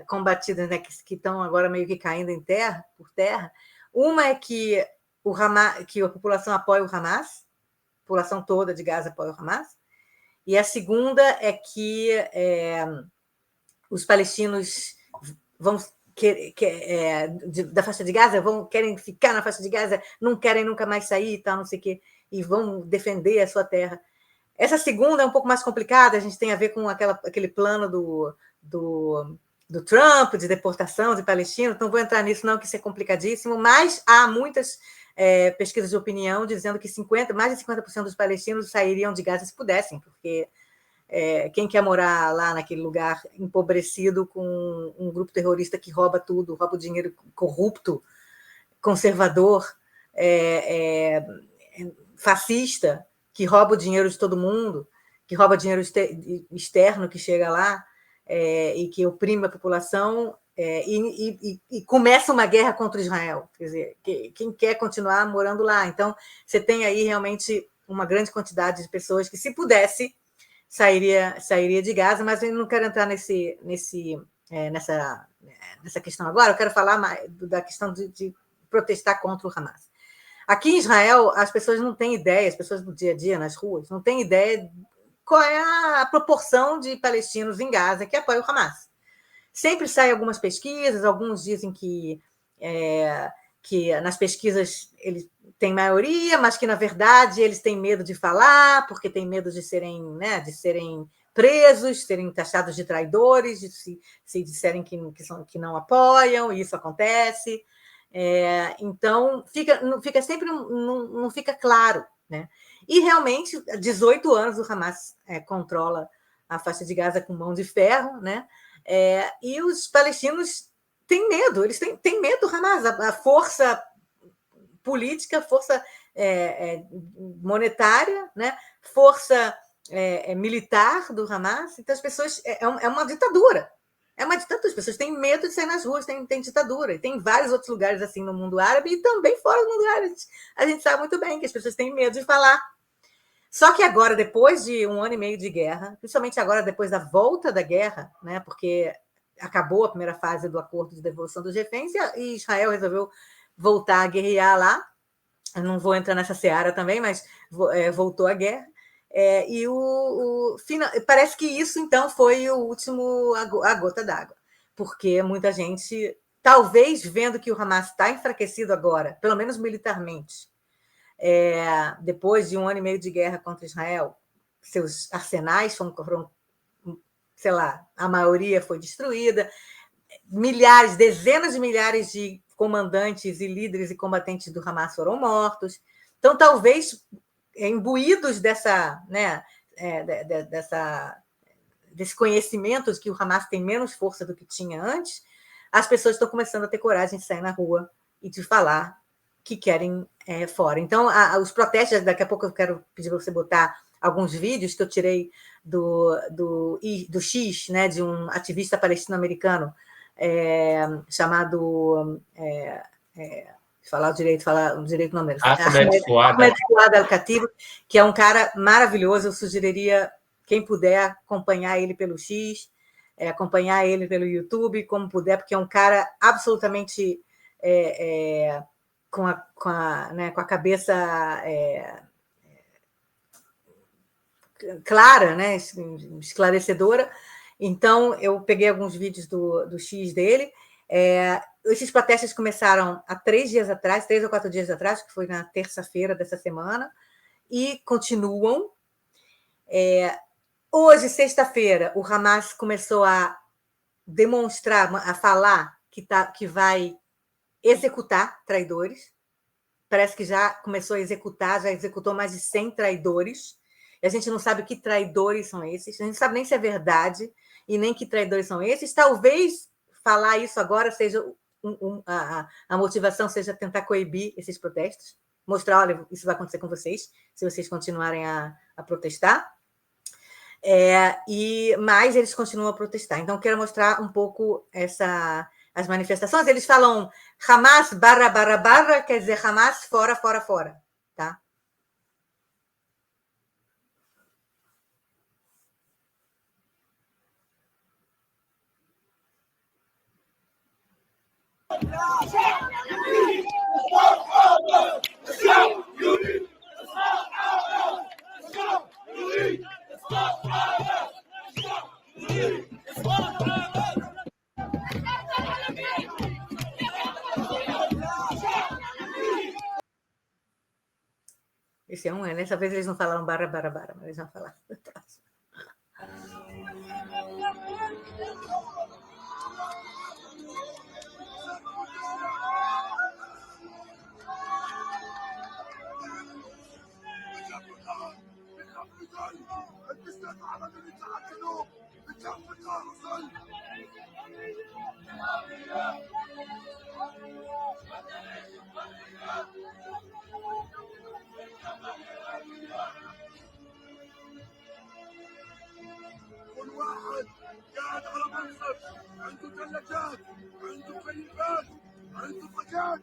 combatidas, né, que estão agora meio que caindo por terra. Uma é que que a população apoia o Hamas, a população toda de Gaza apoia o Hamas, e a segunda é que os palestinos vão da faixa de Gaza querem ficar na faixa de Gaza, não querem nunca mais sair, tal, não sei o quê, e vão defender a sua terra. Essa segunda é um pouco mais complicada, a gente tem a ver com aquele plano do Trump de deportação de palestinos, não vou entrar nisso não, que isso é complicadíssimo, mas há muitas pesquisas de opinião dizendo que mais de 50% dos palestinos sairiam de Gaza se pudessem, porque quem quer morar lá naquele lugar empobrecido com um grupo terrorista que rouba tudo, rouba o dinheiro, corrupto, conservador, fascista, que rouba o dinheiro de todo mundo, que rouba dinheiro externo que chega lá e que oprime a população e começa uma guerra contra Israel. Quer dizer, quem quer continuar morando lá? Então, você tem aí realmente uma grande quantidade de pessoas que, se pudesse, sairia de Gaza, mas eu não quero entrar nessa questão agora. Eu quero falar mais da questão de protestar contra o Hamas. Aqui em Israel, as pessoas não têm ideia, as pessoas do dia a dia nas ruas, não têm ideia qual é a proporção de palestinos em Gaza que apoiam o Hamas. Sempre saem algumas pesquisas, alguns dizem que nas pesquisas eles têm maioria, mas que, na verdade, eles têm medo de falar, porque têm medo de serem presos, serem taxados de traidores, se disserem que não apoiam, e isso acontece. Então, sempre não fica claro. Né? E, realmente, há 18 anos o Hamas controla a faixa de Gaza com mão de ferro, né? E os palestinos têm medo, eles têm medo do Hamas, a força política, força monetária, né? Força militar do Hamas. Então, as pessoas. É uma ditadura. É uma ditadura. As pessoas têm medo de sair nas ruas, tem ditadura. E tem vários outros lugares assim no mundo árabe e também fora do mundo árabe. A gente sabe muito bem que as pessoas têm medo de falar. Só que agora, depois de 1 ano e meio de guerra, principalmente agora depois da volta da guerra, né, porque acabou a primeira fase do acordo de devolução dos reféns e Israel resolveu voltar a guerrear lá. Eu não vou entrar nessa seara também, mas voltou a guerra. E parece que isso, então, foi o último, a gota d'água, porque muita gente, talvez vendo que o Hamas está enfraquecido agora, pelo menos militarmente, depois de 1 ano e meio de guerra contra Israel, seus arsenais foram, sei lá, a maioria foi destruída, milhares, dezenas de milhares de comandantes e líderes e combatentes do Hamas foram mortos. Então, talvez, imbuídos dessa, né, desse conhecimento de que o Hamas tem menos força do que tinha antes, as pessoas estão começando a ter coragem de sair na rua e de falar que querem fora. Então, os protestos, daqui a pouco eu quero pedir para você botar alguns vídeos que eu tirei do X, né, de um ativista palestino-americano chamado... falar o direito não mesmo. Ahmed Fouad Al-Khatib, que é um cara maravilhoso. Eu sugeriria, quem puder, acompanhar ele pelo X, acompanhar ele pelo YouTube, como puder, porque é um cara absolutamente com a cabeça clara, né, esclarecedora. Então, eu peguei alguns vídeos do X dele. Esses protestos começaram há 3 ou 4 dias atrás, que foi na terça-feira dessa semana, e continuam. Hoje, sexta-feira, o Hamas começou a demonstrar, a falar que vai executar traidores. Parece que já começou a executar, já executou mais de 100 traidores. E a gente não sabe que traidores são esses, a gente não sabe nem se é verdade e nem que traidores são esses. Talvez falar isso agora seja a motivação seja tentar coibir esses protestos, mostrar, olha, isso vai acontecer com vocês, se vocês continuarem a protestar. Mas eles continuam a protestar. Então, quero mostrar um pouco as manifestações. Eles falam Hamas //, quer dizer Hamas fora, fora, fora. Tá? Esse é um, dessa vez eles não falaram //, mas eles vão falar. كل واحد قاعد على منصب عنده ثلاجات عنده كيفات عنده طاقات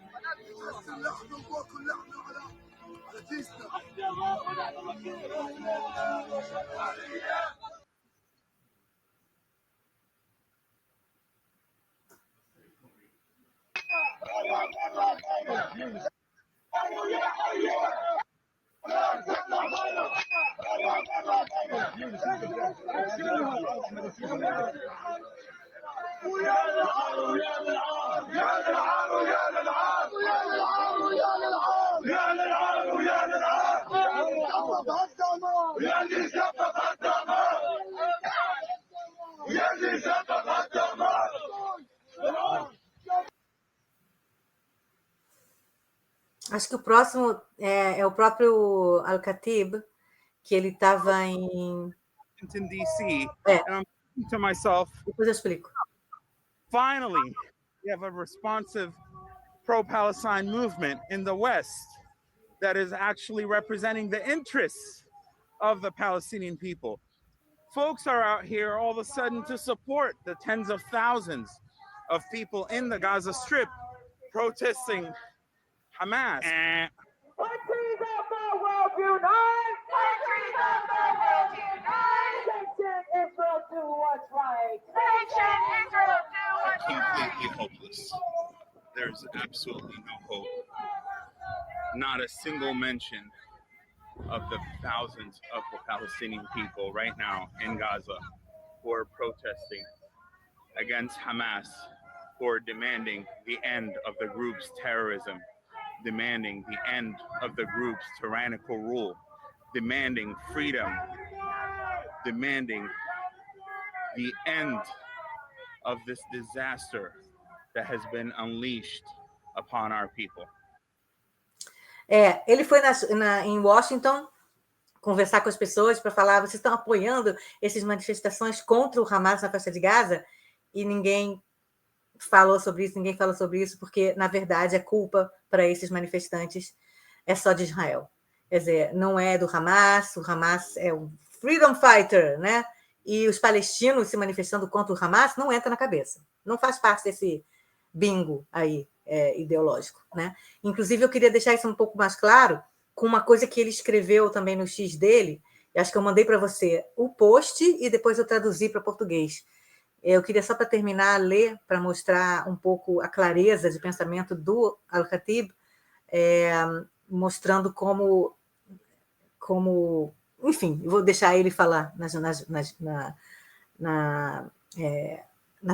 هسه اللحمه وباكل لحمه على كيسنا. Acho que o próximo é o próprio Al-Khatib, que ele estava em Washington, D.C. And I'm thinking to myself, depois eu explico. Finally, we have a responsive pro-Palestine movement in the West that is actually representing the interests of the Palestinian people. Folks are out here all of a sudden to support the tens of thousands of people in the Gaza Strip protesting Hamas. Countries of the world unite! Countries completely hopeless. There's absolutely no hope. Not a single mention of the thousands of the Palestinian people right now in Gaza who are protesting against Hamas, who are demanding the end of the group's terrorism, demanding the end of the group's tyrannical rule, demanding freedom, demanding the end of this disaster that has been unleashed upon our people. Ele foi em Washington conversar com as pessoas para falar: vocês estão apoiando essas manifestações contra o Hamas na faixa de Gaza? E ninguém falou sobre isso, porque, na verdade, a culpa para esses manifestantes é só de Israel. Quer dizer, não é do Hamas, o Hamas é um freedom fighter, né? E os palestinos se manifestando contra o Hamas não entra na cabeça. Não faz parte desse bingo aí ideológico, né? Inclusive, eu queria deixar isso um pouco mais claro com uma coisa que ele escreveu também no X dele. Acho que eu mandei para você o post e depois eu traduzi para português. Eu queria só, para terminar, ler para mostrar um pouco a clareza de pensamento do Al-Khatib, mostrando como... Enfim, vou deixar ele falar nas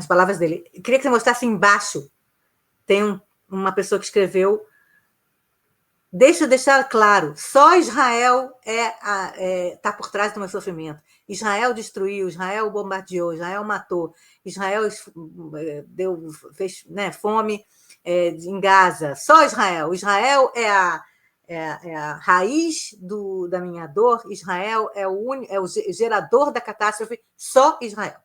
palavras dele. Eu queria que você mostrasse embaixo. Tem uma pessoa que escreveu: deixa eu deixar claro, só Israel está por trás do meu sofrimento. Israel destruiu, Israel bombardeou, Israel matou, Israel fez fome em Gaza. Só Israel. Israel é a raiz da minha dor. Israel é o gerador da catástrofe. Só Israel.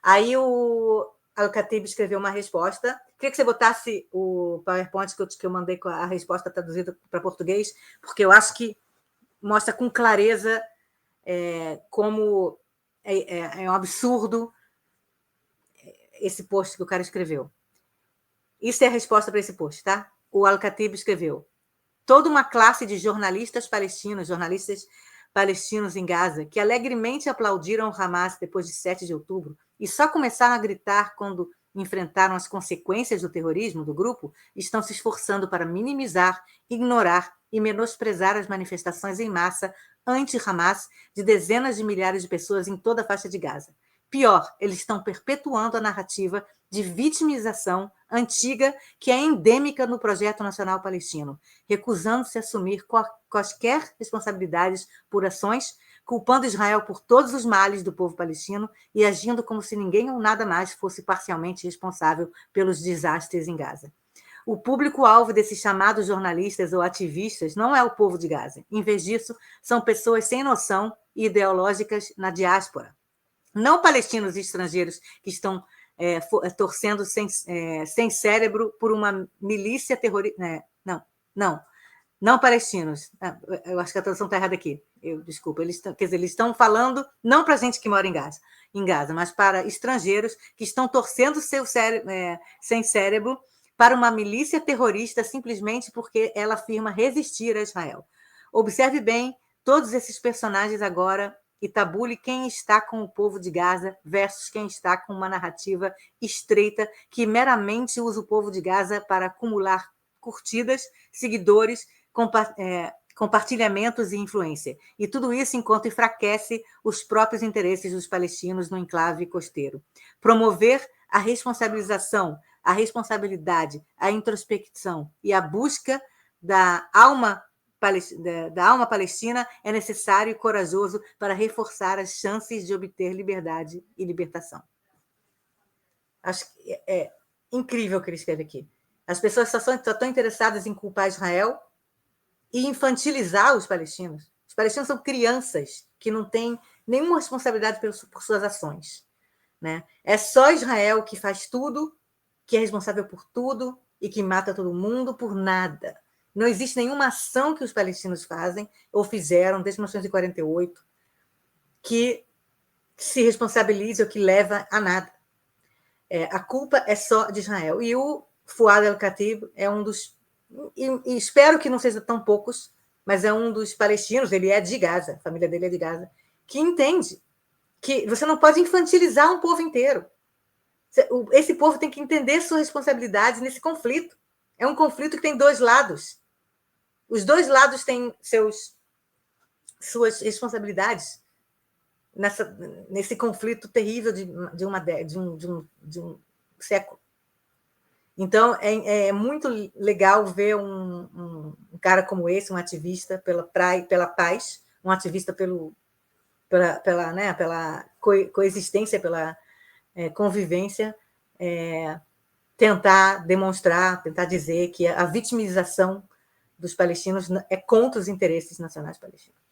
Aí o Al-Khatib escreveu uma resposta. Queria que você botasse o PowerPoint que eu mandei com a resposta traduzida para português, porque eu acho que mostra com clareza como é um absurdo esse post que o cara escreveu. Isso é a resposta para esse post, tá? O Al-Khatib escreveu: toda uma classe de jornalistas palestinos em Gaza, que alegremente aplaudiram o Hamas depois de 7 de outubro e só começaram a gritar quando enfrentaram as consequências do terrorismo do grupo, estão se esforçando para minimizar, ignorar e menosprezar as manifestações em massa anti-Hamas de dezenas de milhares de pessoas em toda a faixa de Gaza. Pior, eles estão perpetuando a narrativa de vitimização antiga que é endêmica no projeto nacional palestino, recusando-se a assumir quaisquer responsabilidades por ações, culpando Israel por todos os males do povo palestino e agindo como se ninguém ou nada mais fosse parcialmente responsável pelos desastres em Gaza. O público-alvo desses chamados jornalistas ou ativistas não é o povo de Gaza. Em vez disso, são pessoas sem noção e ideológicas na diáspora. Não palestinos e estrangeiros que estão torcendo sem cérebro por uma milícia terrorista. Não palestinos. Eu acho que a tradução está errada aqui. Desculpa. Eles estão falando não para a gente que mora em Gaza, mas para estrangeiros que estão torcendo sem cérebro para uma milícia terrorista simplesmente porque ela afirma resistir a Israel. Observe bem todos esses personagens agora e tabule quem está com o povo de Gaza versus quem está com uma narrativa estreita que meramente usa o povo de Gaza para acumular curtidas, seguidores, compartilhamentos e influência. E tudo isso enquanto enfraquece os próprios interesses dos palestinos no enclave costeiro. Promover a responsabilização, a responsabilidade, a introspecção e a busca da alma palestina é necessário e corajoso para reforçar as chances de obter liberdade e libertação. Acho que é incrível o que ele escreve aqui. As pessoas só estão interessadas em culpar Israel e infantilizar os palestinos. Os palestinos são crianças que não têm nenhuma responsabilidade por suas ações, né? É só Israel que faz tudo, que é responsável por tudo e que mata todo mundo por nada. Não existe nenhuma ação que os palestinos fazem ou fizeram desde 1948 que se responsabilize ou que leva a nada. A culpa é só de Israel. E o Fouad El-Khatib é um dos... E espero que não seja tão poucos, mas é um dos palestinos, ele é de Gaza, a família dele é de Gaza, que entende que você não pode infantilizar um povo inteiro. Esse povo tem que entender suas responsabilidades nesse conflito. É um conflito que tem dois lados. Os dois lados têm suas responsabilidades nesse conflito terrível de um século. Então, é muito legal ver um cara como esse, um ativista pela paz, um ativista pela coexistência, pela convivência, tentar demonstrar, tentar dizer que a vitimização dos palestinos é contra os interesses nacionais palestinos.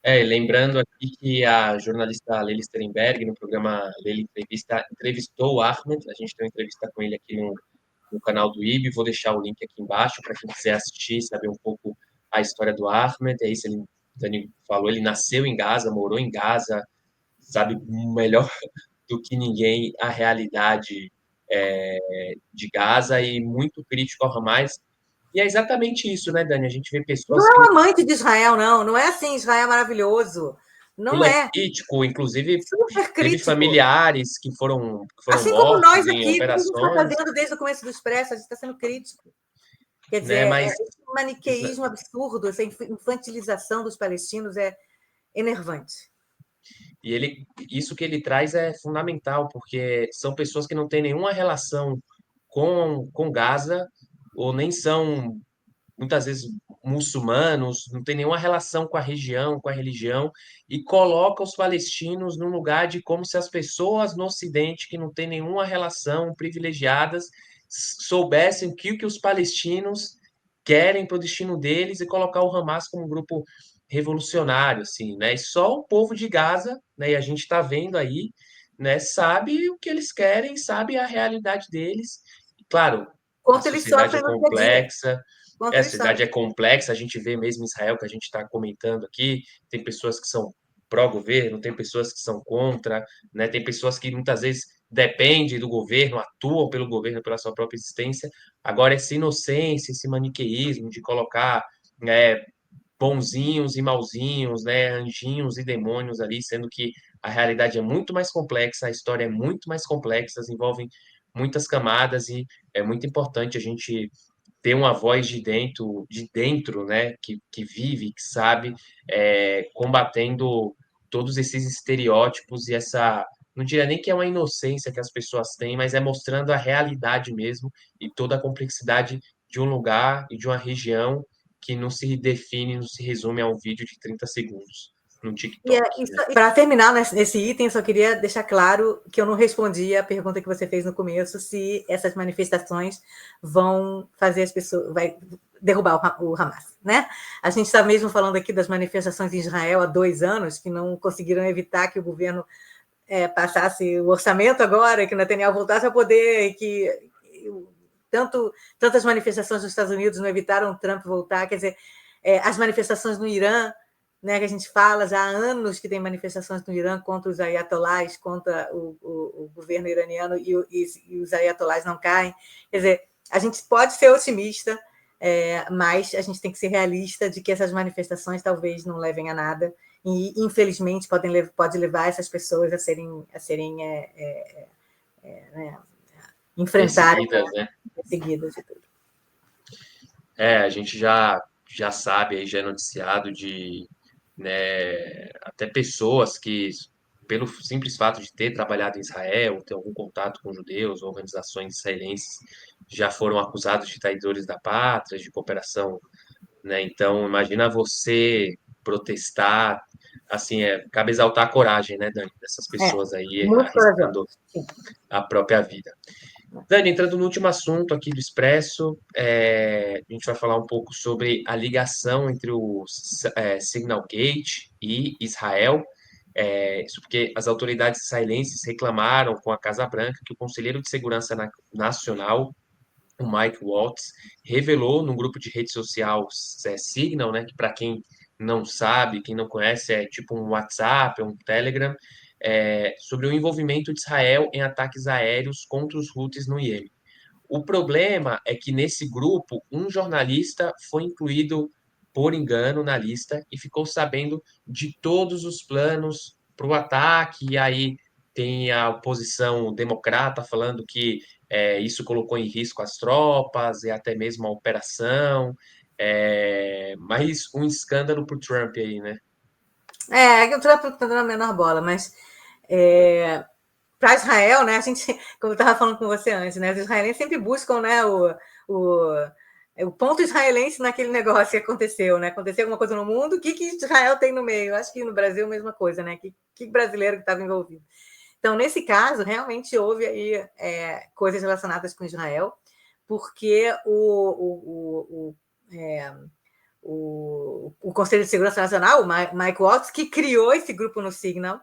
Lembrando aqui que a jornalista Lely Sterenberg, no programa Lely Entrevista, entrevistou o Ahmed. A gente tem uma entrevista com ele aqui no canal do IB. Vou deixar o link aqui embaixo para quem quiser assistir, saber um pouco a história do Ahmed. É isso, o Dani falou, ele nasceu em Gaza, morou em Gaza, sabe melhor do que ninguém a realidade de Gaza e muito crítico ao Hamas. E é exatamente isso, né, Dani? A gente vê pessoas não é um amante de Israel, não é assim, Israel é maravilhoso. Não ele é. crítico, inclusive super teve crítico. familiares que foram assim mortos como nós em aqui, o que a gente está operações. fazendo desde o começo do Expresso, a gente está sendo crítico. Quer dizer, Né, mas esse maniqueísmo absurdo, essa infantilização dos palestinos é enervante. E isso que ele traz é fundamental, porque são pessoas que não têm nenhuma relação com Gaza, ou nem são, muitas vezes, muçulmanos, não tem nenhuma relação com a região, com a religião, e coloca os palestinos num lugar de como se as pessoas no Ocidente, que não têm nenhuma relação, privilegiadas, soubessem o que os palestinos querem para o destino deles e colocar o Hamas como um grupo revolucionário, assim, né? E só o povo de Gaza, né? E a gente está vendo aí, né? Sabe o que eles querem, sabe a realidade deles. E, claro, a Quanto eles sociedade é sofrem no dia a dia. complexa. Quanto A eles sociedade é sofrem. complexa. A gente vê mesmo em Israel, que a gente está comentando aqui, tem pessoas que são pró-governo, tem pessoas que são contra, né? Tem pessoas que muitas vezes dependem do governo, atuam pelo governo, pela sua própria existência. Agora, essa inocência, esse maniqueísmo de colocar bonzinhos e mauzinhos, né, anjinhos e demônios ali, sendo que a realidade é muito mais complexa, a história é muito mais complexa, envolvem muitas camadas e é muito importante a gente ter uma voz de dentro, né, que vive, que sabe, combatendo todos esses estereótipos e essa, não diria nem que é uma inocência que as pessoas têm, mas é mostrando a realidade mesmo e toda a complexidade de um lugar e de uma região que não se define, não se resume a um vídeo de 30 segundos no TikTok. Né? Para terminar nesse item, só queria deixar claro que eu não respondi a pergunta que você fez no começo, se essas manifestações vão fazer as pessoas, vai derrubar o Hamas, né? A gente está mesmo falando aqui das manifestações em Israel há 2 anos, que não conseguiram evitar que o governo passasse o orçamento agora, que o Netanyahu voltasse a poder, que tantas manifestações nos Estados Unidos não evitaram o Trump voltar, quer dizer, as manifestações no Irã, né, que a gente fala já há anos que tem manifestações no Irã contra os ayatolás, contra o governo iraniano, e os ayatolás não caem. Quer dizer, a gente pode ser otimista, mas a gente tem que ser realista de que essas manifestações talvez não levem a nada, e infelizmente pode levar essas pessoas a serem enfrentadas, perseguidas e tudo. A gente já sabe, aí já é noticiado de até pessoas que, pelo simples fato de ter trabalhado em Israel, ter algum contato com judeus, organizações israelenses, já foram acusados de traidores da pátria, de cooperação, né? Então, imagina você protestar, assim, cabe exaltar a coragem, né, Dani, dessas pessoas aí arriscando a própria vida. Dani, entrando no último assunto aqui do Expresso, a gente vai falar um pouco sobre a ligação entre o Signal Gate e Israel. Isso porque as autoridades israelenses reclamaram com a Casa Branca que o conselheiro de segurança nacional, o Mike Waltz, revelou num grupo de rede social Signal, né, que para quem não sabe, quem não conhece, é tipo um WhatsApp, um Telegram, sobre o envolvimento de Israel em ataques aéreos contra os Houthis no Iêmen. O problema é que nesse grupo, um jornalista foi incluído por engano na lista e ficou sabendo de todos os planos para o ataque, e aí tem a oposição democrata falando que isso colocou em risco as tropas e até mesmo a operação. Mas um escândalo para o Trump aí, né? Que o Trump está dando a menor bola, mas para Israel, né, a gente, como eu estava falando com você antes, né, os israelenses sempre buscam, né, o ponto israelense naquele negócio que aconteceu, né? Aconteceu alguma coisa no mundo, o que Israel tem no meio? Acho que no Brasil a mesma coisa, né? Que brasileiro que estava envolvido. Então, nesse caso, realmente houve aí coisas relacionadas com Israel, porque o Conselho de Segurança Nacional, o Mike Waltz, que criou esse grupo no Signal,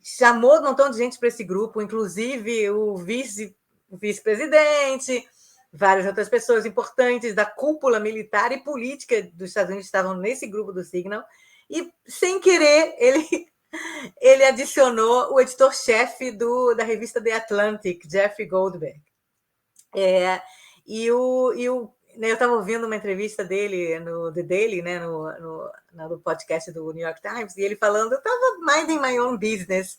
chamou um montão de gente para esse grupo, inclusive o vice-presidente, várias outras pessoas importantes da cúpula militar e política dos Estados Unidos estavam nesse grupo do Signal, e, sem querer, ele adicionou o editor-chefe da revista The Atlantic, Jeffrey Goldberg. Eu estava ouvindo uma entrevista dele no The Daily, né, no podcast do New York Times, e ele falando, eu estava minding my own business,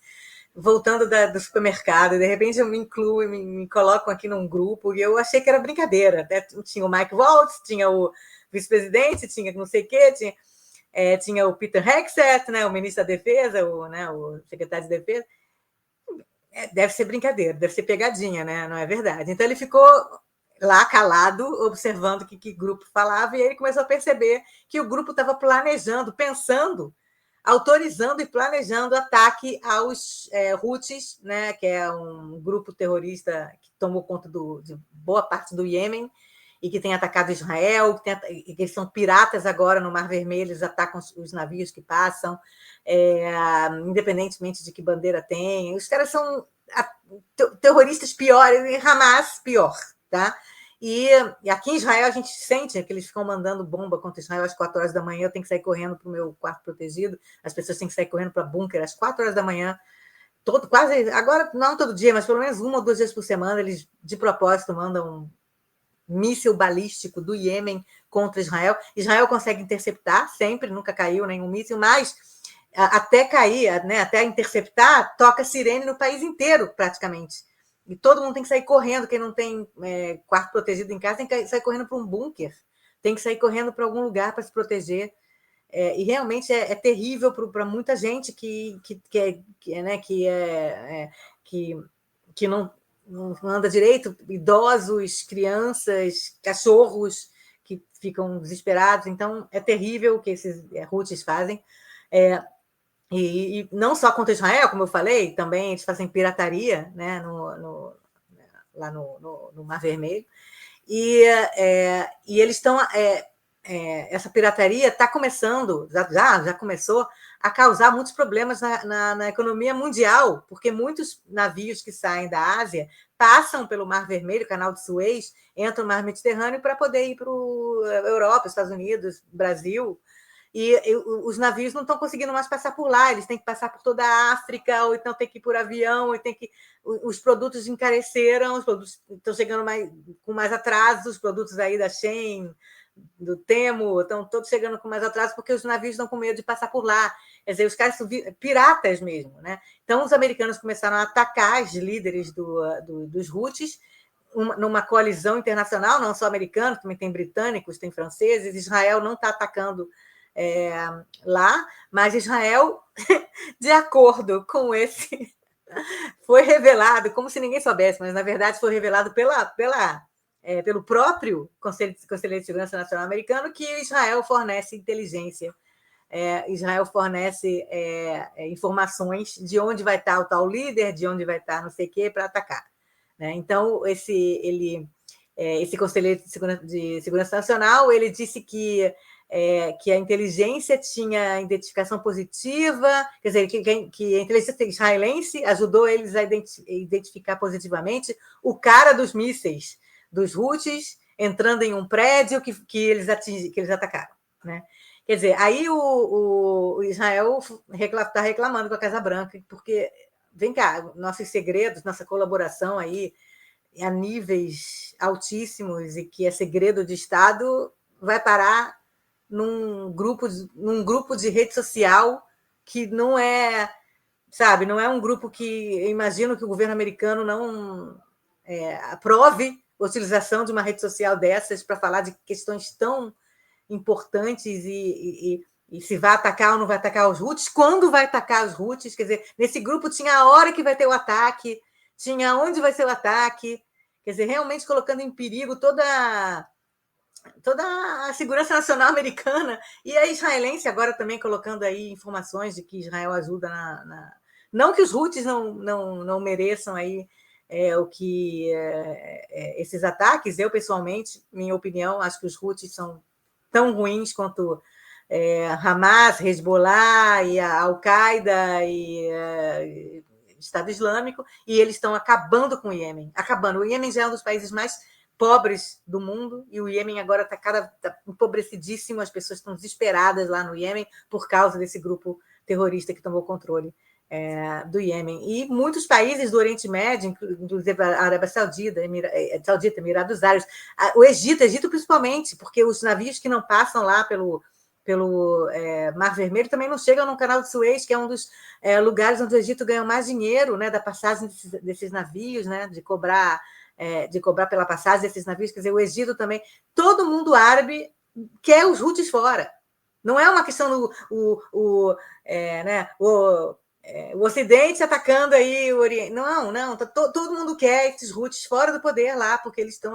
voltando do supermercado, e de repente eu me incluo, me colocam aqui num grupo, e eu achei que era brincadeira. Até tinha o Mike Waltz, tinha o vice-presidente, tinha não sei o quê, tinha o Peter Hegseth, né, o ministro da Defesa, o secretário de Defesa. Deve ser brincadeira, deve ser pegadinha, né? Não é verdade. Então ele ficou lá calado, observando o que grupo falava, e ele começou a perceber que o grupo estava planejando, pensando, autorizando e planejando ataque aos Houthis, né, que é um grupo terrorista que tomou conta de boa parte do Iêmen e que tem atacado Israel, que eles são piratas agora no Mar Vermelho, eles atacam os navios que passam, independentemente de que bandeira tem. Os caras são terroristas piores, e Hamas pior, tá? E aqui em Israel a gente sente que eles ficam mandando bomba contra Israel às 4 horas da manhã. Eu tenho que sair correndo para o meu quarto protegido, as pessoas têm que sair correndo para bunker às 4 horas da manhã. Quase, agora não todo dia, mas pelo menos 1 ou 2 vezes por semana, eles de propósito mandam um míssil balístico do Iêmen contra Israel. Israel consegue interceptar sempre, nunca caiu nenhum míssil, mas até cair, né, até interceptar, toca sirene no país inteiro, praticamente. E todo mundo tem que sair correndo. Quem não tem quarto protegido em casa tem que sair correndo para um bunker, tem que sair correndo para algum lugar para se proteger. E realmente é terrível para muita gente que não anda direito, idosos, crianças, cachorros que ficam desesperados. Então, é terrível o que esses Houthis fazem. E não só contra Israel, como eu falei, também eles fazem pirataria, né, lá no Mar Vermelho. E eles estão... essa pirataria está começando, já começou a causar muitos problemas na economia mundial, porque muitos navios que saem da Ásia passam pelo Mar Vermelho, Canal de Suez, entram no Mar Mediterrâneo para poder ir para a Europa, Estados Unidos, Brasil, e os navios não estão conseguindo mais passar por lá, eles têm que passar por toda a África, ou então tem que ir por avião, os produtos encareceram, os produtos estão chegando com mais atraso, os produtos aí da Shein, do Temu, estão todos chegando com mais atraso, porque os navios estão com medo de passar por lá. Quer dizer, os caras são piratas mesmo, né? Então, os americanos começaram a atacar os líderes dos Houthis, numa coalizão internacional, não só americanos, também tem britânicos, tem franceses. Israel não está atacando lá, mas Israel, de acordo com esse... foi revelado, como se ninguém soubesse, mas, na verdade, foi revelado pelo próprio Conselho de Segurança Nacional americano, que Israel fornece inteligência, Israel fornece informações de onde vai estar o tal líder, de onde vai estar não sei o quê, para atacar. Né? Então, esse Conselheiro de Segurança Nacional, ele disse que a inteligência tinha identificação positiva, quer dizer, que a inteligência israelense ajudou eles a identificar positivamente o cara dos mísseis dos Houthis entrando em um prédio que eles atacaram. Né? Quer dizer, aí o Israel está reclamando com a Casa Branca, porque, vem cá, nossos segredos, nossa colaboração aí a níveis altíssimos e que é segredo de Estado vai parar num grupo de rede social que não é sabe? Não é um grupo que eu imagino que o governo americano não aprove a utilização de uma rede social dessas para falar de questões tão importantes e se vai atacar ou não vai atacar os Houthis, quando vai atacar os Houthis, quer dizer, nesse grupo tinha a hora que vai ter o ataque, tinha onde vai ser o ataque, quer dizer, realmente colocando em perigo toda a segurança nacional americana e a israelense agora também colocando aí informações de que Israel ajuda não que os Houthis não mereçam aí o que esses ataques. Eu, pessoalmente, minha opinião, acho que os Houthis são tão ruins quanto Hamas, Hezbollah e a Al-Qaeda e Estado Islâmico, e eles estão acabando com o Iêmen. Acabando. O Iêmen já é um dos países mais pobres do mundo, e o Iêmen agora está empobrecidíssimo, as pessoas estão desesperadas lá no Iêmen por causa desse grupo terrorista que tomou controle do Iêmen. E muitos países do Oriente Médio, inclusive a Arábia Saudita, Emirados Árabes, o Egito principalmente, porque os navios que não passam lá pelo Mar Vermelho também não chegam no Canal de Suez, que é um dos lugares onde o Egito ganha mais dinheiro, né, da passagem desses navios, né, de cobrar pela passagem desses navios. Quer dizer, o Egito também, todo mundo árabe quer os Houthis fora. Não é uma questão o Ocidente atacando aí o Oriente. Não, todo mundo quer esses Houthis fora do poder lá, porque eles estão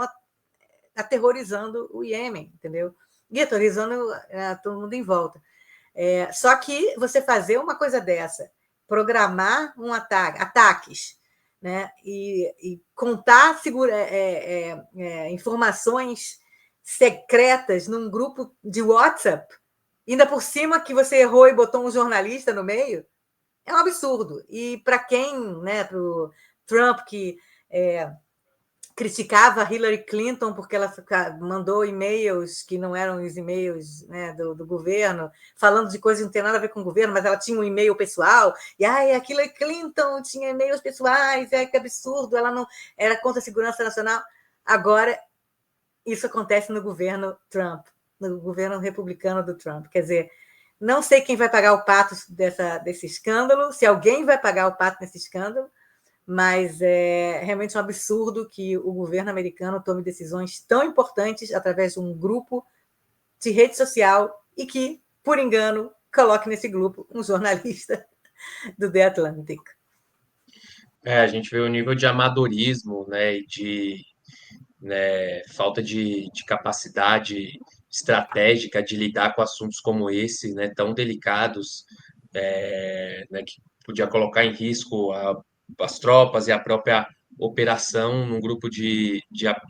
aterrorizando o Iêmen, entendeu? E aterrorizando todo mundo em volta. Só que você fazer uma coisa dessa, programar ataques, né, e contar informações secretas num grupo de WhatsApp, ainda por cima que você errou e botou um jornalista no meio, é um absurdo. E para quem, né, para o Trump, que criticava a Hillary Clinton porque ela mandou e-mails que não eram os e-mails, né, do governo, falando de coisas que não tem nada a ver com o governo, mas ela tinha um e-mail pessoal, e a Hillary Clinton tinha e-mails pessoais, que absurdo, ela não era contra a segurança nacional. Agora, isso acontece no governo Trump, no governo republicano do Trump. Quer dizer, não sei quem vai pagar o pato desse escândalo, se alguém vai pagar o pato nesse escândalo, mas é realmente um absurdo que o governo americano tome decisões tão importantes através de um grupo de rede social e que, por engano, coloque nesse grupo um jornalista do The Atlantic. A gente vê o nível de amadorismo, né, e de falta de capacidade estratégica de lidar com assuntos como esse, né, tão delicados, né, que podia colocar em risco as tropas e a própria operação num grupo de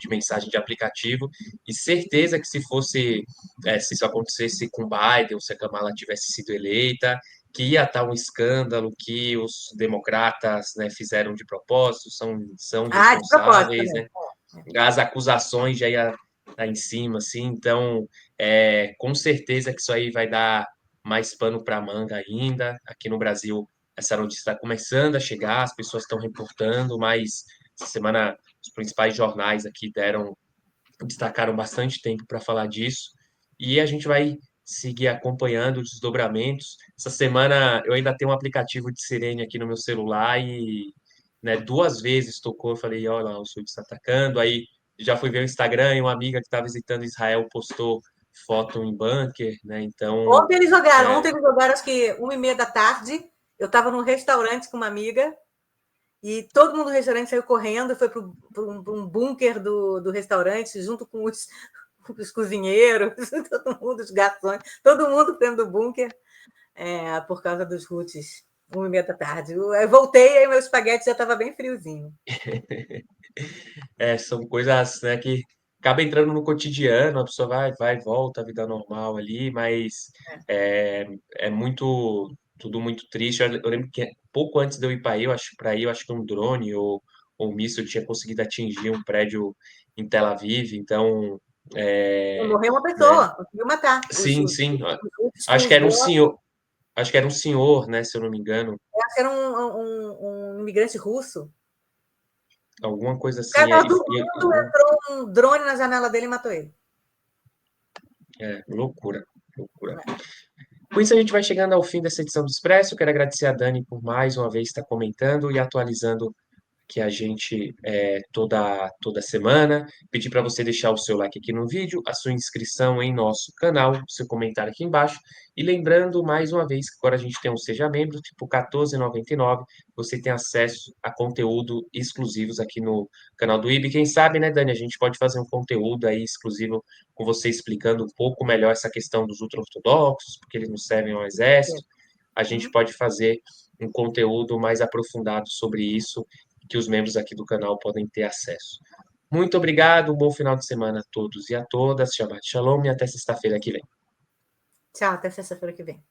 mensagem de aplicativo. E certeza que se isso acontecesse com Biden, ou se a Kamala tivesse sido eleita, que ia estar um escândalo que os democratas, né, fizeram de propósito, são De propósito responsáveis, também. né? As acusações já ia estar em cima, assim, então com certeza que isso aí vai dar mais pano para manga ainda. Aqui no Brasil, essa notícia está começando a chegar, as pessoas estão reportando, mas essa semana os principais jornais aqui destacaram bastante tempo para falar disso, e a gente vai seguir acompanhando os desdobramentos. Essa semana eu ainda tenho um aplicativo de sirene aqui no meu celular e, né, 2 vezes tocou, eu falei, olha lá, o sul está atacando. Aí já fui ver o Instagram e uma amiga que está visitando Israel postou foto em bunker, né? Então, Ontem eles jogaram, acho que 1h30 da tarde. Eu estava num restaurante com uma amiga e todo mundo do restaurante saiu correndo, foi para um bunker do restaurante, junto com os cozinheiros, todo mundo, os garçons, todo mundo dentro do bunker, por causa dos Houthis, 1h30 da tarde. Eu voltei e meu espaguete já estava bem friozinho. são coisas, né, que acaba entrando no cotidiano, a pessoa vai e volta, a vida normal ali, mas é muito, tudo muito triste. Eu lembro que pouco antes de eu ir para aí, eu acho que um drone ou um míssil tinha conseguido atingir um prédio em Tel Aviv, então, Morreu uma né? pessoa, conseguiu matar. Sim, sim. Houthis com Acho que os era um drones. senhor, acho que era um senhor, né, se eu não me engano, Acho que era um imigrante russo. alguma coisa O cara assim. estava dormindo, entrou um drone na janela dele e matou ele. Loucura, loucura. Com isso, a gente vai chegando ao fim dessa edição do Expresso. Eu quero agradecer a Dani por mais uma vez estar comentando e atualizando que a gente toda semana. Pedir para você deixar o seu like aqui no vídeo, a sua inscrição em nosso canal, o seu comentário aqui embaixo. E lembrando, mais uma vez, que agora a gente tem um Seja Membro, tipo R$14,99. Você tem acesso a conteúdo exclusivos aqui no canal do IB. Quem sabe, né, Dani, a gente pode fazer um conteúdo aí exclusivo com você explicando um pouco melhor essa questão dos ultra-ortodoxos, porque eles não servem ao exército. A gente pode fazer um conteúdo mais aprofundado sobre isso, que os membros aqui do canal podem ter acesso. Muito obrigado, um bom final de semana a todos e a todas. Shabbat Shalom e até sexta-feira que vem. Tchau, até sexta-feira que vem.